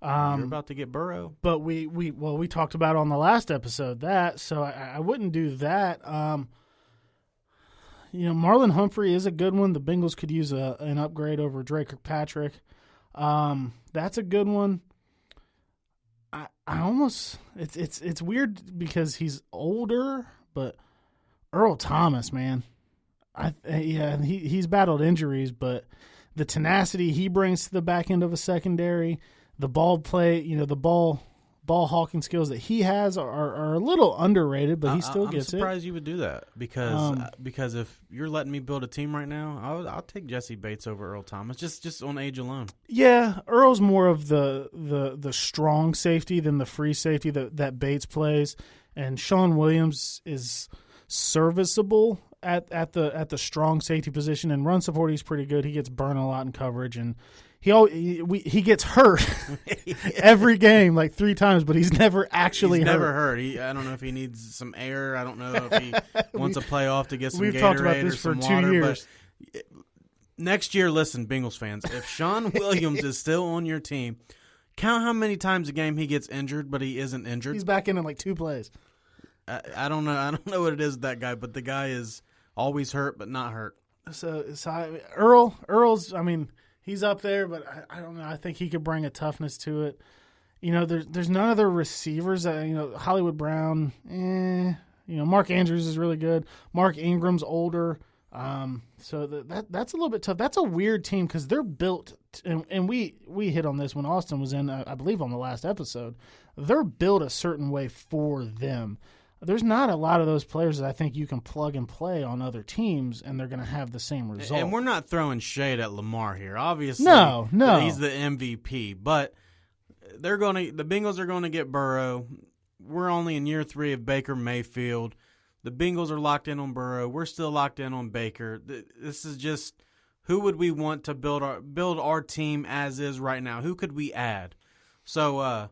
You're about to get Burrow. But we talked about on the last episode that, so I wouldn't do that. Marlon Humphrey is a good one. The Bengals could use an upgrade over Drake Kirkpatrick. That's a good one. I almost it's weird because he's older, but Earl Thomas, man, he's battled injuries, but the tenacity he brings to the back end of a secondary, the ball play, the ball hawking skills that he has are a little underrated, but he still gets it. I'm surprised you would do that because if you're letting me build a team right now, I'll take Jesse Bates over Earl Thomas just on age alone. Yeah, Earl's more of the strong safety than the free safety that Bates plays, and Sean Williams is serviceable at the strong safety position, and run support he's pretty good. He gets burned a lot in coverage, and he gets hurt every game like 3 times, but he's never actually hurt. Never hurt. I don't know if he needs some air. I don't know if he wants a playoff to get some We've Gatorade talked about this or some for 2 water. years. But next year, listen, Bengals fans, if Sean Williams is still on your team, count how many times a game he gets injured, but he isn't injured. He's back in like 2 plays. I don't know. I don't know what it is with that guy, but the guy is always hurt but not hurt. So Earl's. I mean, he's up there, but I don't know. I think he could bring a toughness to it. There's none of the receivers that Hollywood Brown. Mark Andrews is really good. Mark Ingram's older, so that's a little bit tough. That's a weird team because they're built, and we hit on this when Austin was in, I believe, on the last episode. They're built a certain way for them. There's not a lot of those players that I think you can plug and play on other teams, and they're going to have the same result. And we're not throwing shade at Lamar here. Obviously, no, he's the MVP, but the Bengals are going to get Burrow. We're only in year 3 of Baker Mayfield. The Bengals are locked in on Burrow. We're still locked in on Baker. This is just who would we want to build our team as is right now? Who could we add? So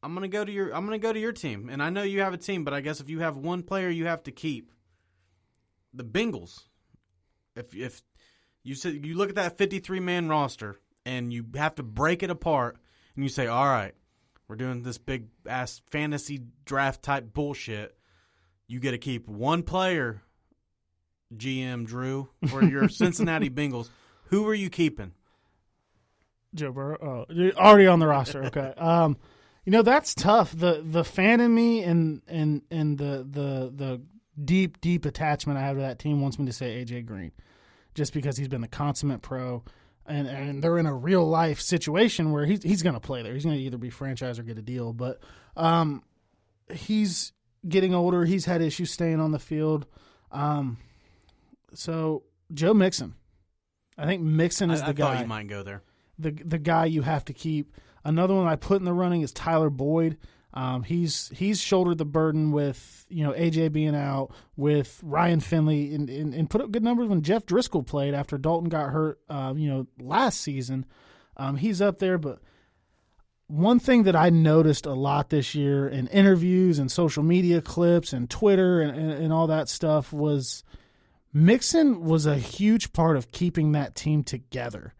I'm gonna go to your team, and I know you have a team, but I guess if you have one player you have to keep, the Bengals. If you look at that 53-man roster and you have to break it apart, and you say, all right, we're doing this big ass fantasy draft type bullshit. You get to keep one player, GM Drew, for your Cincinnati Bengals. Who are you keeping? Joe Burrow. Oh, already on the roster. Okay. That's tough. The fan in me and the deep attachment I have to that team wants me to say AJ Green, just because he's been the consummate pro, and they're in a real life situation where he's going to play there. He's going to either be franchised or get a deal, but he's getting older. He's had issues staying on the field. So Joe Mixon, I think Mixon is the guy. I thought you might go there. The guy you have to keep. Another one I put in the running is Tyler Boyd. He's shouldered the burden with AJ being out, with Ryan Finley, and put up good numbers when Jeff Driscoll played after Dalton got hurt. Last season, he's up there. But one thing that I noticed a lot this year in interviews and social media clips and Twitter and all that stuff was Mixon was a huge part of keeping that team together.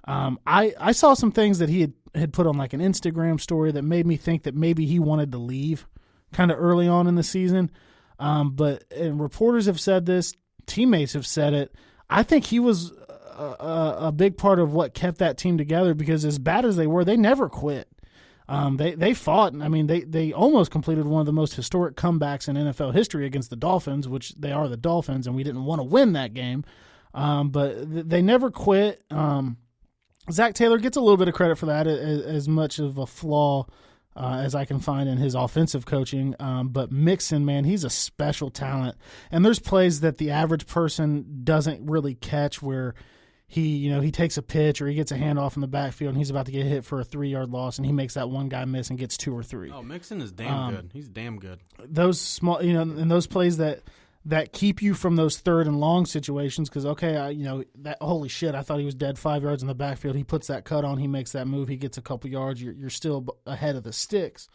I saw some things that he had put on like an Instagram story that made me think that maybe he wanted to leave kind of early on in the season. But reporters have said this, teammates have said it. I think he was a big part of what kept that team together, because as bad as they were, they never quit. They fought. I mean, they almost completed one of the most historic comebacks in NFL history against the Dolphins, which they are the Dolphins, and we didn't want to win that game. But they never quit. Zach Taylor gets a little bit of credit for that, as much of a flaw as I can find in his offensive coaching. But Mixon, man, he's a special talent. And there's plays that the average person doesn't really catch where he takes a pitch or he gets a handoff in the backfield and he's about to get hit for a 3-yard loss and he makes that one guy miss and gets 2 or 3. Oh, Mixon is damn good. He's damn good. Those small, and those plays that keep you from those 3rd and long situations, because that holy shit, I thought he was dead 5 yards in the backfield. He puts that cut on, he makes that move, he gets a couple yards. You're still ahead of the sticks.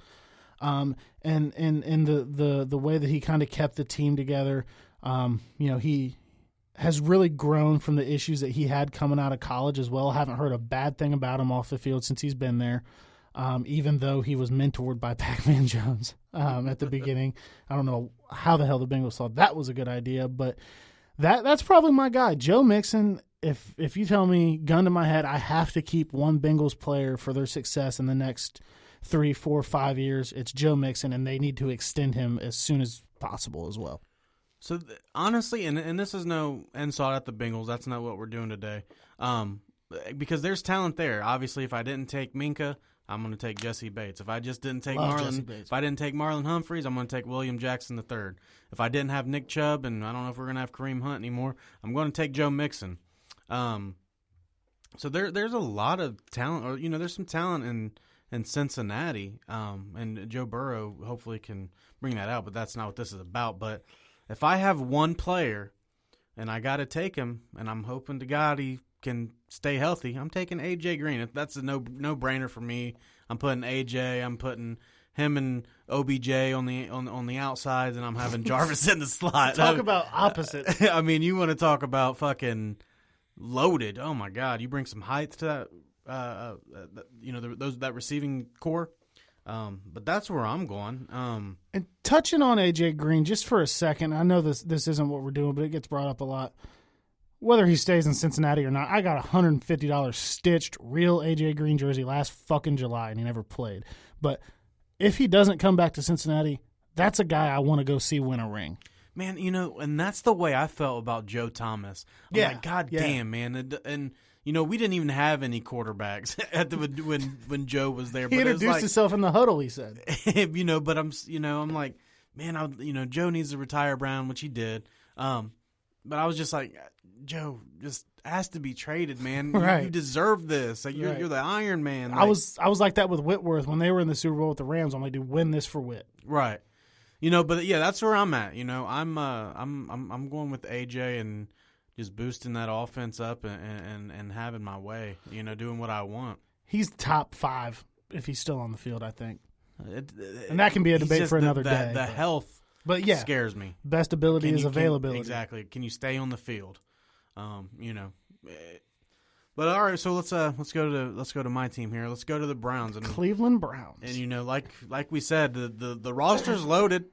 And the way that he kind of kept the team together, he has really grown from the issues that he had coming out of college as well. I haven't heard a bad thing about him off the field since he's been there. Even though he was mentored by Pac-Man Jones at the beginning. I don't know how the hell the Bengals thought that was a good idea, but that's probably my guy. Joe Mixon, if you tell me, gun to my head, I have to keep one Bengals player for their success in the next 3, 4, 5 years, it's Joe Mixon, and they need to extend him as soon as possible as well. So, honestly, and this is no insult at the Bengals. That's not what we're doing today. Because there's talent there. Obviously, if I didn't take Minka, I'm going to take Jesse Bates. If I just didn't take Marlon Humphreys, I'm going to take William Jackson III. If I didn't have Nick Chubb, and I don't know if we're going to have Kareem Hunt anymore, I'm going to take Joe Mixon. So there's a lot of talent, or there's some talent in Cincinnati, and Joe Burrow hopefully can bring that out. But that's not what this is about. But if I have one player, and I got to take him, and I'm hoping to God he can stay healthy, I'm taking AJ Green. That's a no-brainer for me. I'm putting AJ. I'm putting him and OBJ on the outsides, and I'm having Jarvis in the slot. Talk about opposite. I mean, you want to talk about fucking loaded? Oh my God! You bring some height to that. That receiving core. But that's where I'm going. And touching on AJ Green just for a second, I know this isn't what we're doing, but it gets brought up a lot. Whether he stays in Cincinnati or not, I got a $150 stitched real AJ Green jersey last fucking July, and he never played. But if he doesn't come back to Cincinnati, that's a guy I want to go see win a ring. Man, and that's the way I felt about Joe Thomas. I'm like, God damn, man. And we didn't even have any quarterbacks when Joe was there. He introduced himself in the huddle, he said. But I'm like, man, Joe needs to retire Brown, which he did. But I was just like, Joe just has to be traded, man. Right. You deserve this. Like you're the Iron Man. Like, I was like that with Whitworth when they were in the Super Bowl with the Rams. I'm like, dude, win this for Whit. Right. But yeah, that's where I'm at. I'm going with AJ and just boosting that offense up and having my way. Doing what I want. He's top 5 if he's still on the field, I think. And that can be a debate for another day. The health. But yeah, scares me. Best ability is availability. Exactly. Can you stay on the field? But all right, so let's go to my team here. Let's go to the Browns and Cleveland Browns. And like we said, the roster's loaded.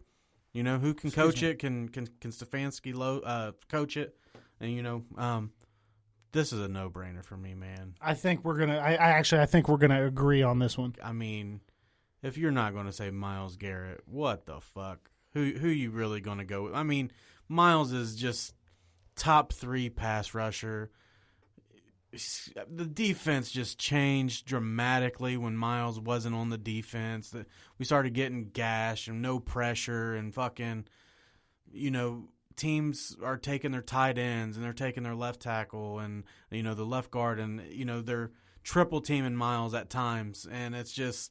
Who can coach it? Can Stefanski coach it? And this is a no-brainer for me, man. I think we're gonna. I think we're gonna agree on this one. I mean, if you're not gonna say Myles Garrett, what the fuck? Who you really gonna go with? I mean, Myles is just top 3 pass rusher. The defense just changed dramatically when Myles wasn't on the defense. We started getting gashed and no pressure and fucking, teams are taking their tight ends and they're taking their left tackle and, the left guard and, they're triple teaming Myles at times. And it's just,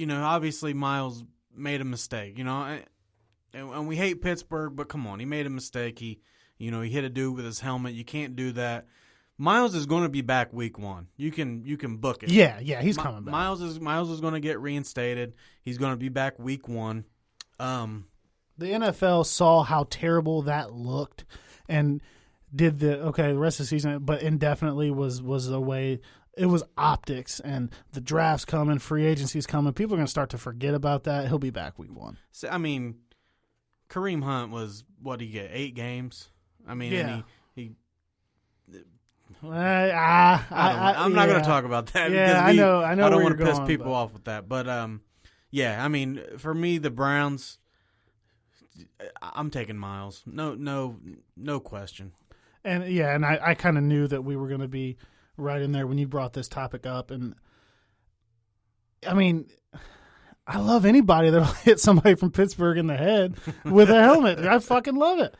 obviously Myles made a mistake, and we hate Pittsburgh, but come on, he made a mistake. He hit a dude with his helmet. You can't do that. Miles is going to be back week 1. You can book it. Yeah, he's coming back. Miles is going to get reinstated. He's going to be back week 1. The NFL saw how terrible that looked and did the rest of the season, but indefinitely was the way. It was optics, and the draft's coming, free agency's coming. People are going to start to forget about that. He'll be back week 1. So, I mean, Kareem Hunt was, what did he get, 8 games? I mean, yeah. and he I'm not going to talk about that. Yeah, because I know. I don't want to piss people off with that. But, yeah, I mean, for me, the Browns, I'm taking Miles. No question. And, yeah, and I kind of knew that we were going to be right in there when you brought this topic up. And, I mean, I love anybody that'll hit somebody from Pittsburgh in the head with a helmet. I fucking love it.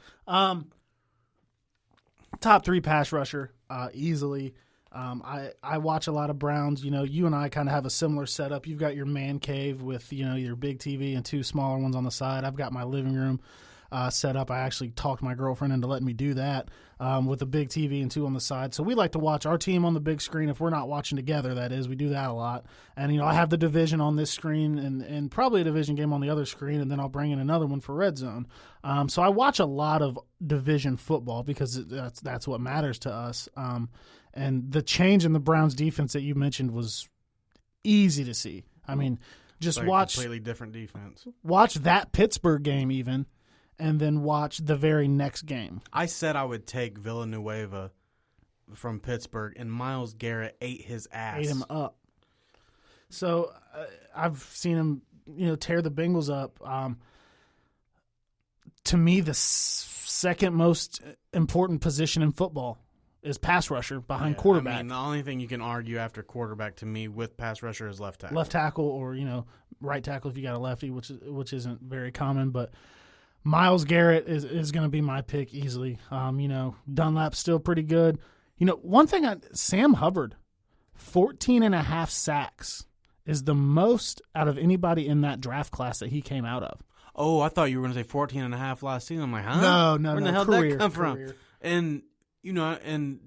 Top 3 pass rusher, easily. I watch a lot of Browns. You know, you and I kind of have a similar setup. You've got your man cave with, your big TV and 2 smaller ones on the side. I've got my living room set up. I actually talked my girlfriend into letting me do that with a big TV and 2 on the side. So we like to watch our team on the big screen if we're not watching together, that is. We do that a lot. And, I have the division on this screen and probably a division game on the other screen, and then I'll bring in another one for Red Zone. So I watch a lot of division football because that's what matters to us. And the change in the Browns defense that you mentioned was easy to see. I mean, just like watch completely different defense. Watch that Pittsburgh game even, and then watch the very next game. I said I would take Villanueva from Pittsburgh, and Myles Garrett ate his ass. Ate him up. So I've seen him, tear the Bengals up. To me, the second most important position in football is pass rusher behind quarterback. I mean, the only thing you can argue after quarterback to me with pass rusher is left tackle. Left tackle or, right tackle if you got a lefty, which isn't very common. But Myles Garrett is going to be my pick easily. Dunlap's still pretty good. One thing, Sam Hubbard, 14.5 sacks is the most out of anybody in that draft class that he came out of. Oh, I thought you were going to say 14.5 last season. I'm like, huh? No. Where the hell did that come from? And, and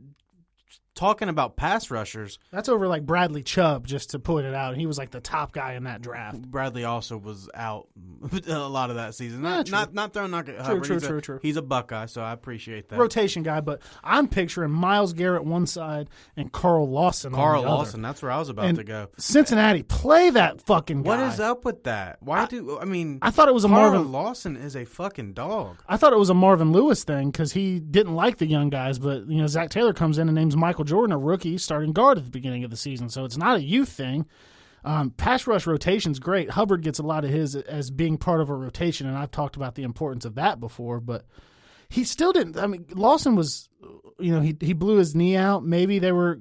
talking about pass rushers. That's over like Bradley Chubb, just to put it out. He was like the top guy in that draft. Bradley also was out a lot of that season. Not throwing knock at Hubbard. True. He's a Buckeye, so I appreciate that. Rotation guy, but I'm picturing Myles Garrett one side and Carl Lawson on the other. That's where I was about to go. Cincinnati, play that fucking guy. What is up with that? I thought it was a Marvin Lawson is a fucking dog. I thought it was a Marvin Lewis thing because he didn't like the young guys, but Zach Taylor comes in and names Michael Jordan a rookie starting guard at the beginning of the season, so it's not a youth thing. Pass rush rotation's great. Hubbard gets a lot of his as being part of a rotation, and I've talked about the importance of that before, but he still didn't. I mean, Lawson was, he blew his knee out. Maybe they were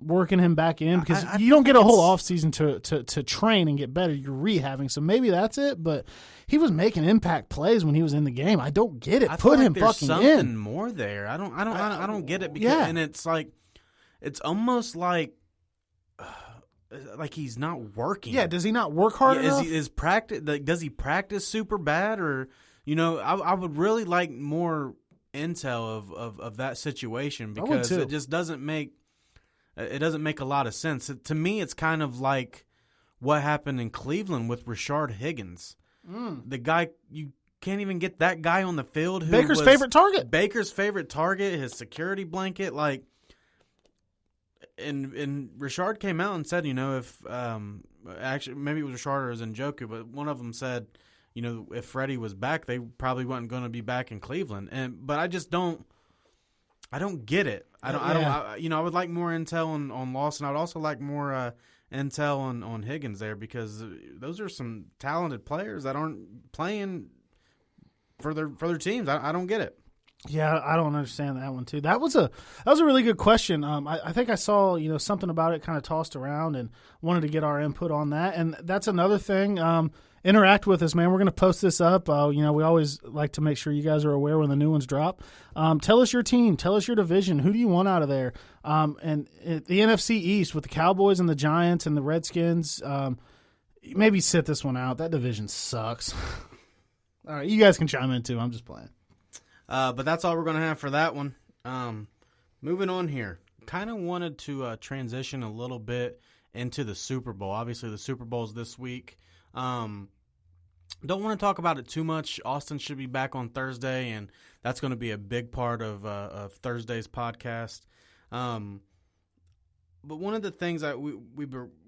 working him back in because you don't get a whole offseason to train and get better. You're rehabbing, so maybe that's it, but he was making impact plays when he was in the game. I don't get it. Put him fucking in. There's something more there. I don't get it because and it's like it's almost like he's not working. Yeah, does he not work hard enough? Does he practice super bad, or I would really like more intel of that situation because it just doesn't make a lot of sense. To me, it's kind of like what happened in Cleveland with Rashard Higgins. The guy, you can't even get that guy on the field. Baker's favorite target, his security blanket, And Rashard came out and said, if actually maybe it was Rashard or it was Njoku, but one of them said, if Freddie was back, they probably weren't going to be back in Cleveland. But I just don't get it. I would like more intel on Lawson. I would also like more intel on Higgins there because those are some talented players that aren't playing for their teams. I don't get it. Yeah, I don't understand that one too. That was a really good question. I think I saw something about it kind of tossed around and wanted to get our input on that. And that's another thing. Interact with us, man. We're going to post this up. We always like to make sure you guys are aware when the new ones drop. Tell us your team. Tell us your division. Who do you want out of there? And the NFC East with the Cowboys and the Giants and the Redskins, maybe sit this one out. That division sucks. All right, you guys can chime in too. I'm just playing. But that's all we're going to have for that one. Moving on here. Kind of wanted to transition a little bit into the Super Bowl. Obviously, the Super Bowl's this week. Don't want to talk about it too much. Austin should be back on Thursday, and that's going to be a big part of Thursday's podcast. But one of the things that we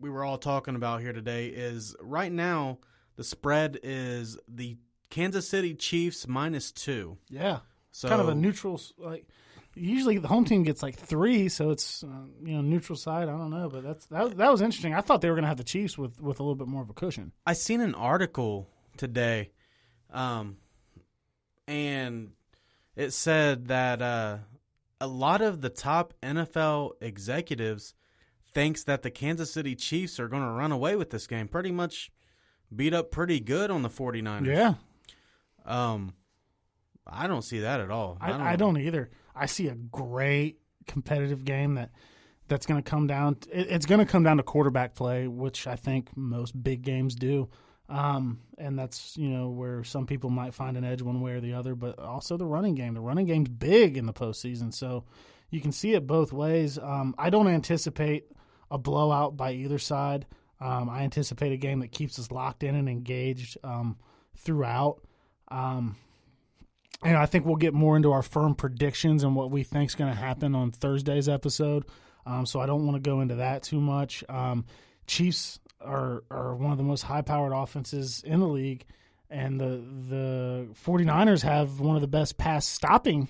were all talking about here today is right now the spread is the Kansas City Chiefs -2. Yeah, so kind of a neutral. Like usually the home team gets like 3, so it's neutral side. I don't know, but that was interesting. I thought they were going to have the Chiefs with a little bit more of a cushion. I seen an article today, and it said that a lot of the top NFL executives thinks that the Kansas City Chiefs are going to run away with this game. Pretty much beat up pretty good on the 49ers. Yeah. I don't see that at all. I don't either. I see a great competitive game that's going to come down. It's going to come down to quarterback play, which I think most big games do. And that's, where some people might find an edge one way or the other, but also the running game. The running game's big in the postseason, so you can see it both ways. I don't anticipate a blowout by either side. I anticipate a game that keeps us locked in and engaged throughout. And I think we'll get more into our firm predictions and what we think is going to happen on Thursday's episode. So I don't want to go into that too much. Chiefs are one of the most high-powered offenses in the league, and the 49ers have one of the best pass-stopping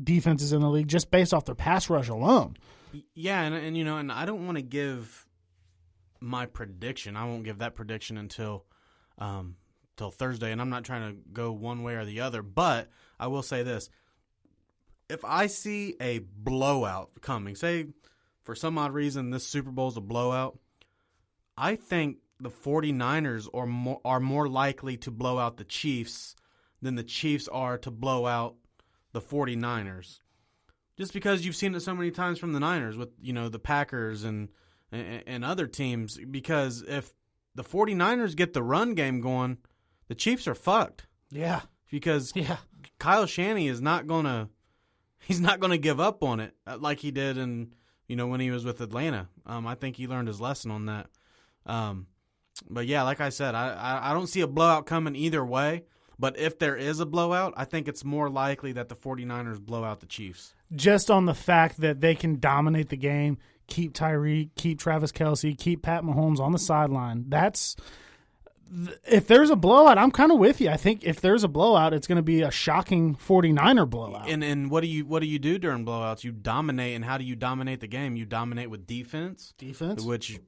defenses in the league just based off their pass rush alone. Yeah, and I don't want to give my prediction. I won't give that prediction until Thursday, and I'm not trying to go one way or the other, but I will say this. If I see a blowout coming, say for some odd reason this Super Bowl is a blowout, I think the 49ers are more likely to blow out the Chiefs than the Chiefs are to blow out the 49ers. Just because you've seen it so many times from the Niners with, the Packers and other teams. Because if the 49ers get the run game going, the Chiefs are fucked. Yeah. Because Kyle Shanahan is not gonna give up on it like he did when he was with Atlanta. I think he learned his lesson on that. But yeah, like I said, I don't see a blowout coming either way. But if there is a blowout, I think it's more likely that the 49ers blow out the Chiefs. Just on the fact that they can dominate the game, keep Tyreek, keep Travis Kelce, keep Pat Mahomes on the sideline. If there's a blowout, I'm kind of with you. I think if there's a blowout, it's going to be a shocking 49er blowout. And what do you do during blowouts? You dominate, and how do you dominate the game? You dominate with defense. Which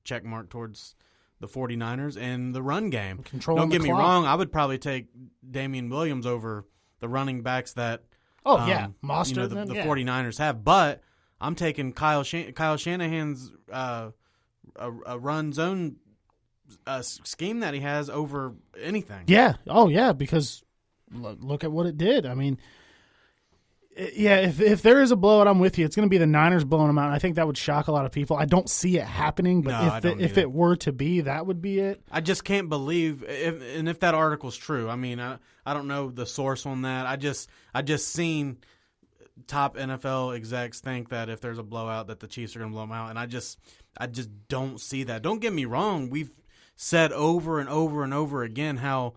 check mark towards the 49ers, and the run game. Don't get me wrong, I would probably take Damian Williams over the running backs that Mostert, the 49ers have. But I'm taking Kyle Shanahan's a run zone scheme that he has over anything. Yeah. Oh, yeah, because look at what it did. I mean, if there is a blowout, I'm with you. It's going to be the Niners blowing them out, and I think that would shock a lot of people. I don't see it happening, but if it were to be, that would be it. I just can't believe if that article's true. I mean, I don't know the source on that. I just seen top NFL execs think that if there's a blowout that the Chiefs are going to blow them out, and I just don't see that. Don't get me wrong. We've said over and over and over again how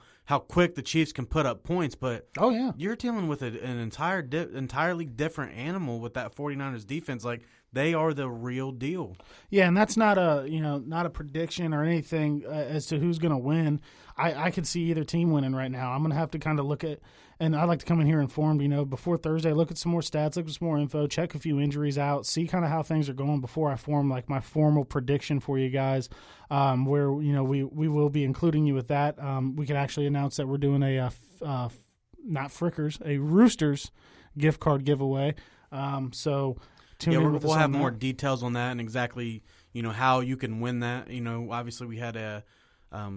quick the Chiefs can put up points, but you're dealing with an entirely different animal with that 49ers defense. Like, they are the real deal. Yeah, and that's not a prediction or anything as to who's going to win. I could see either team winning right now. I'm going to have to kind of look at, and I like to come in here informed, before Thursday, look at some more stats, look at some more info, check a few injuries out, see kind of how things are going before I form like my formal prediction for you guys, where, we will be including you with that. We can actually announce that we're doing a Roosters gift card giveaway. So tune in with us. We'll have more that. details on that and exactly, how you can win that. Obviously we had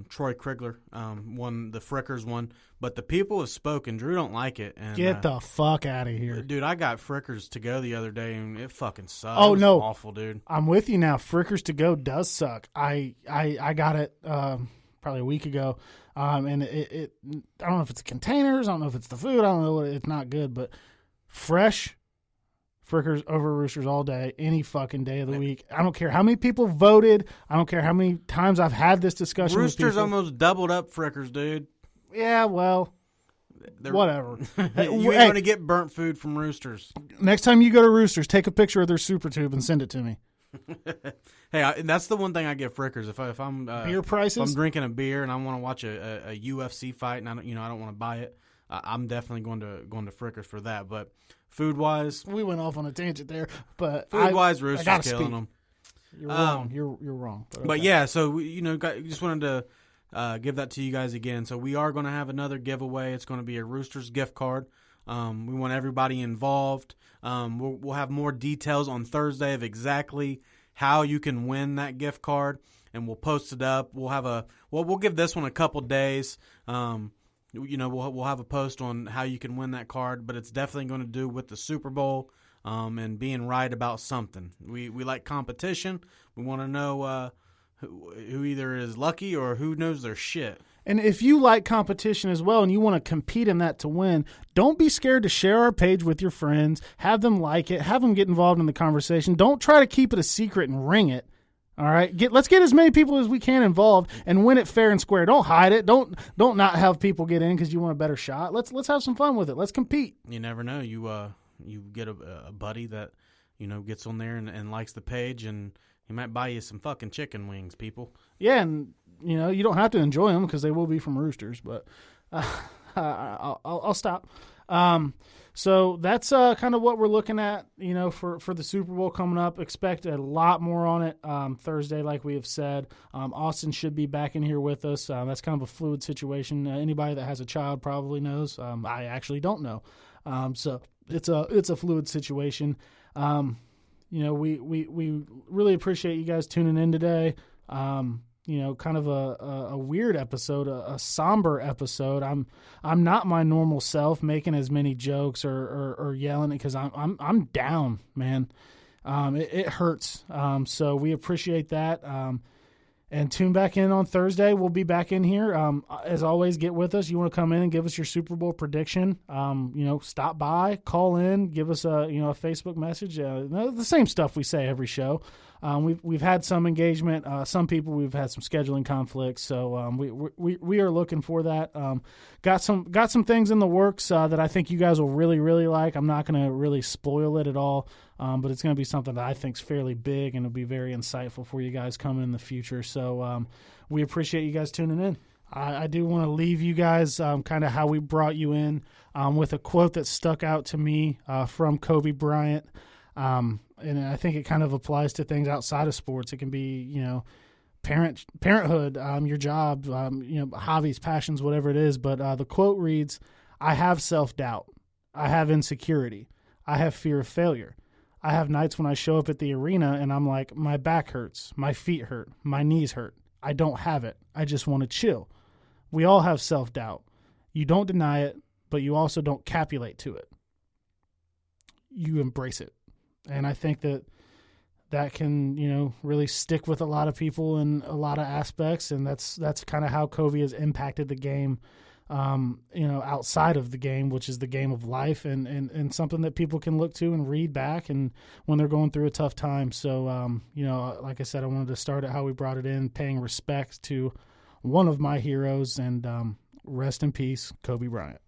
Troy Krigler won the Frickers one, but the people have spoken. Drew don't like it. And, get the fuck out of here, dude! I got Frickers to go the other day, and it fucking sucked. Oh, no, awful, dude. I'm with you now. Frickers to go does suck. I got it probably a week ago, and it I don't know if it's the containers, I don't know if it's the food, I don't know what. It's not good, but fresh Frickers over Roosters all day, any fucking day of the week. I don't care how many people voted. I don't care how many times I've had this discussion Roosters with people. almost doubled up Frickers, dude. Yeah, well, whatever. You ain't Hey, going to get burnt food from Roosters. next time you go to Roosters, take a picture of their super tube and send it to me. Hey, that's the one thing I get Frickers. If I'm Beer prices? if I'm drinking a beer and I want to watch a UFC fight and I don't want to buy it, I'm definitely going to Frickers for that. But food wise, We went off on a tangent there, but food wise, I Roosters gotta killing speak. them. You're wrong. You're wrong. But okay. yeah, so just wanted to give that to you guys again. So we are going to have another giveaway. It's going to be a Roosters gift card. We want everybody involved. We'll have more details on Thursday of exactly how you can win that gift card, and we'll post it up. We'll give this one a couple days. We'll have a post on how you can win that card, but it's definitely going to do with the Super Bowl and being right about something. We like competition. We want to know who either is lucky or who knows their shit. And if you like competition as well and you want to compete in that to win, don't be scared to share our page with your friends. Have them like it. Have them get involved in the conversation. Don't try to keep it a secret and ring it. All right, let's get as many people as we can involved and win it fair and square. Don't hide it. Don't not have people get in because you want a better shot. Let's have some fun with it. Let's compete. You never know. You get a buddy that gets on there and likes the page, and he might buy you some fucking chicken wings, people. Yeah, and you don't have to enjoy them because they will be from Roosters. But I'll stop. So that's kind of what we're looking at, for the Super Bowl coming up. Expect a lot more on it Thursday, like we have said. Austin should be back in here with us. That's kind of a fluid situation. Anybody that has a child probably knows. I actually don't know. So it's a fluid situation. We really appreciate you guys tuning in today. Kind of a weird episode, a somber episode. I'm not my normal self making as many jokes or yelling because I'm down, man. It hurts. So we appreciate that. And tune back in on Thursday. We'll be back in here. As always, get with us. You want to come in and give us your Super Bowl prediction? Stop by, call in, give us a Facebook message. The same stuff we say every show. We've had some engagement. Some people we've had some scheduling conflicts. So we are looking for that. Got some things in the works that I think you guys will really, really like. I'm not going to really spoil it at all. But it's going to be something that I think is fairly big and it'll be very insightful for you guys coming in the future. So we appreciate you guys tuning in. I do want to leave you guys kind of how we brought you in with a quote that stuck out to me from Kobe Bryant. And I think it kind of applies to things outside of sports. It can be, parenthood, your job, hobbies, passions, whatever it is. But the quote reads, "I have self-doubt. I have insecurity. I have fear of failure. I have nights when I show up at the arena and I'm like, my back hurts, my feet hurt, my knees hurt. I don't have it. I just want to chill." We all have self-doubt. You don't deny it, but you also don't capitulate to it. You embrace it. And I think that can, really stick with a lot of people in a lot of aspects. And that's kind of how Kobe has impacted the game, outside of the game, which is the game of life and something that people can look to and read back and when they're going through a tough time. So, like I said, I wanted to start at how we brought it in, paying respect to one of my heroes, and rest in peace, Kobe Bryant.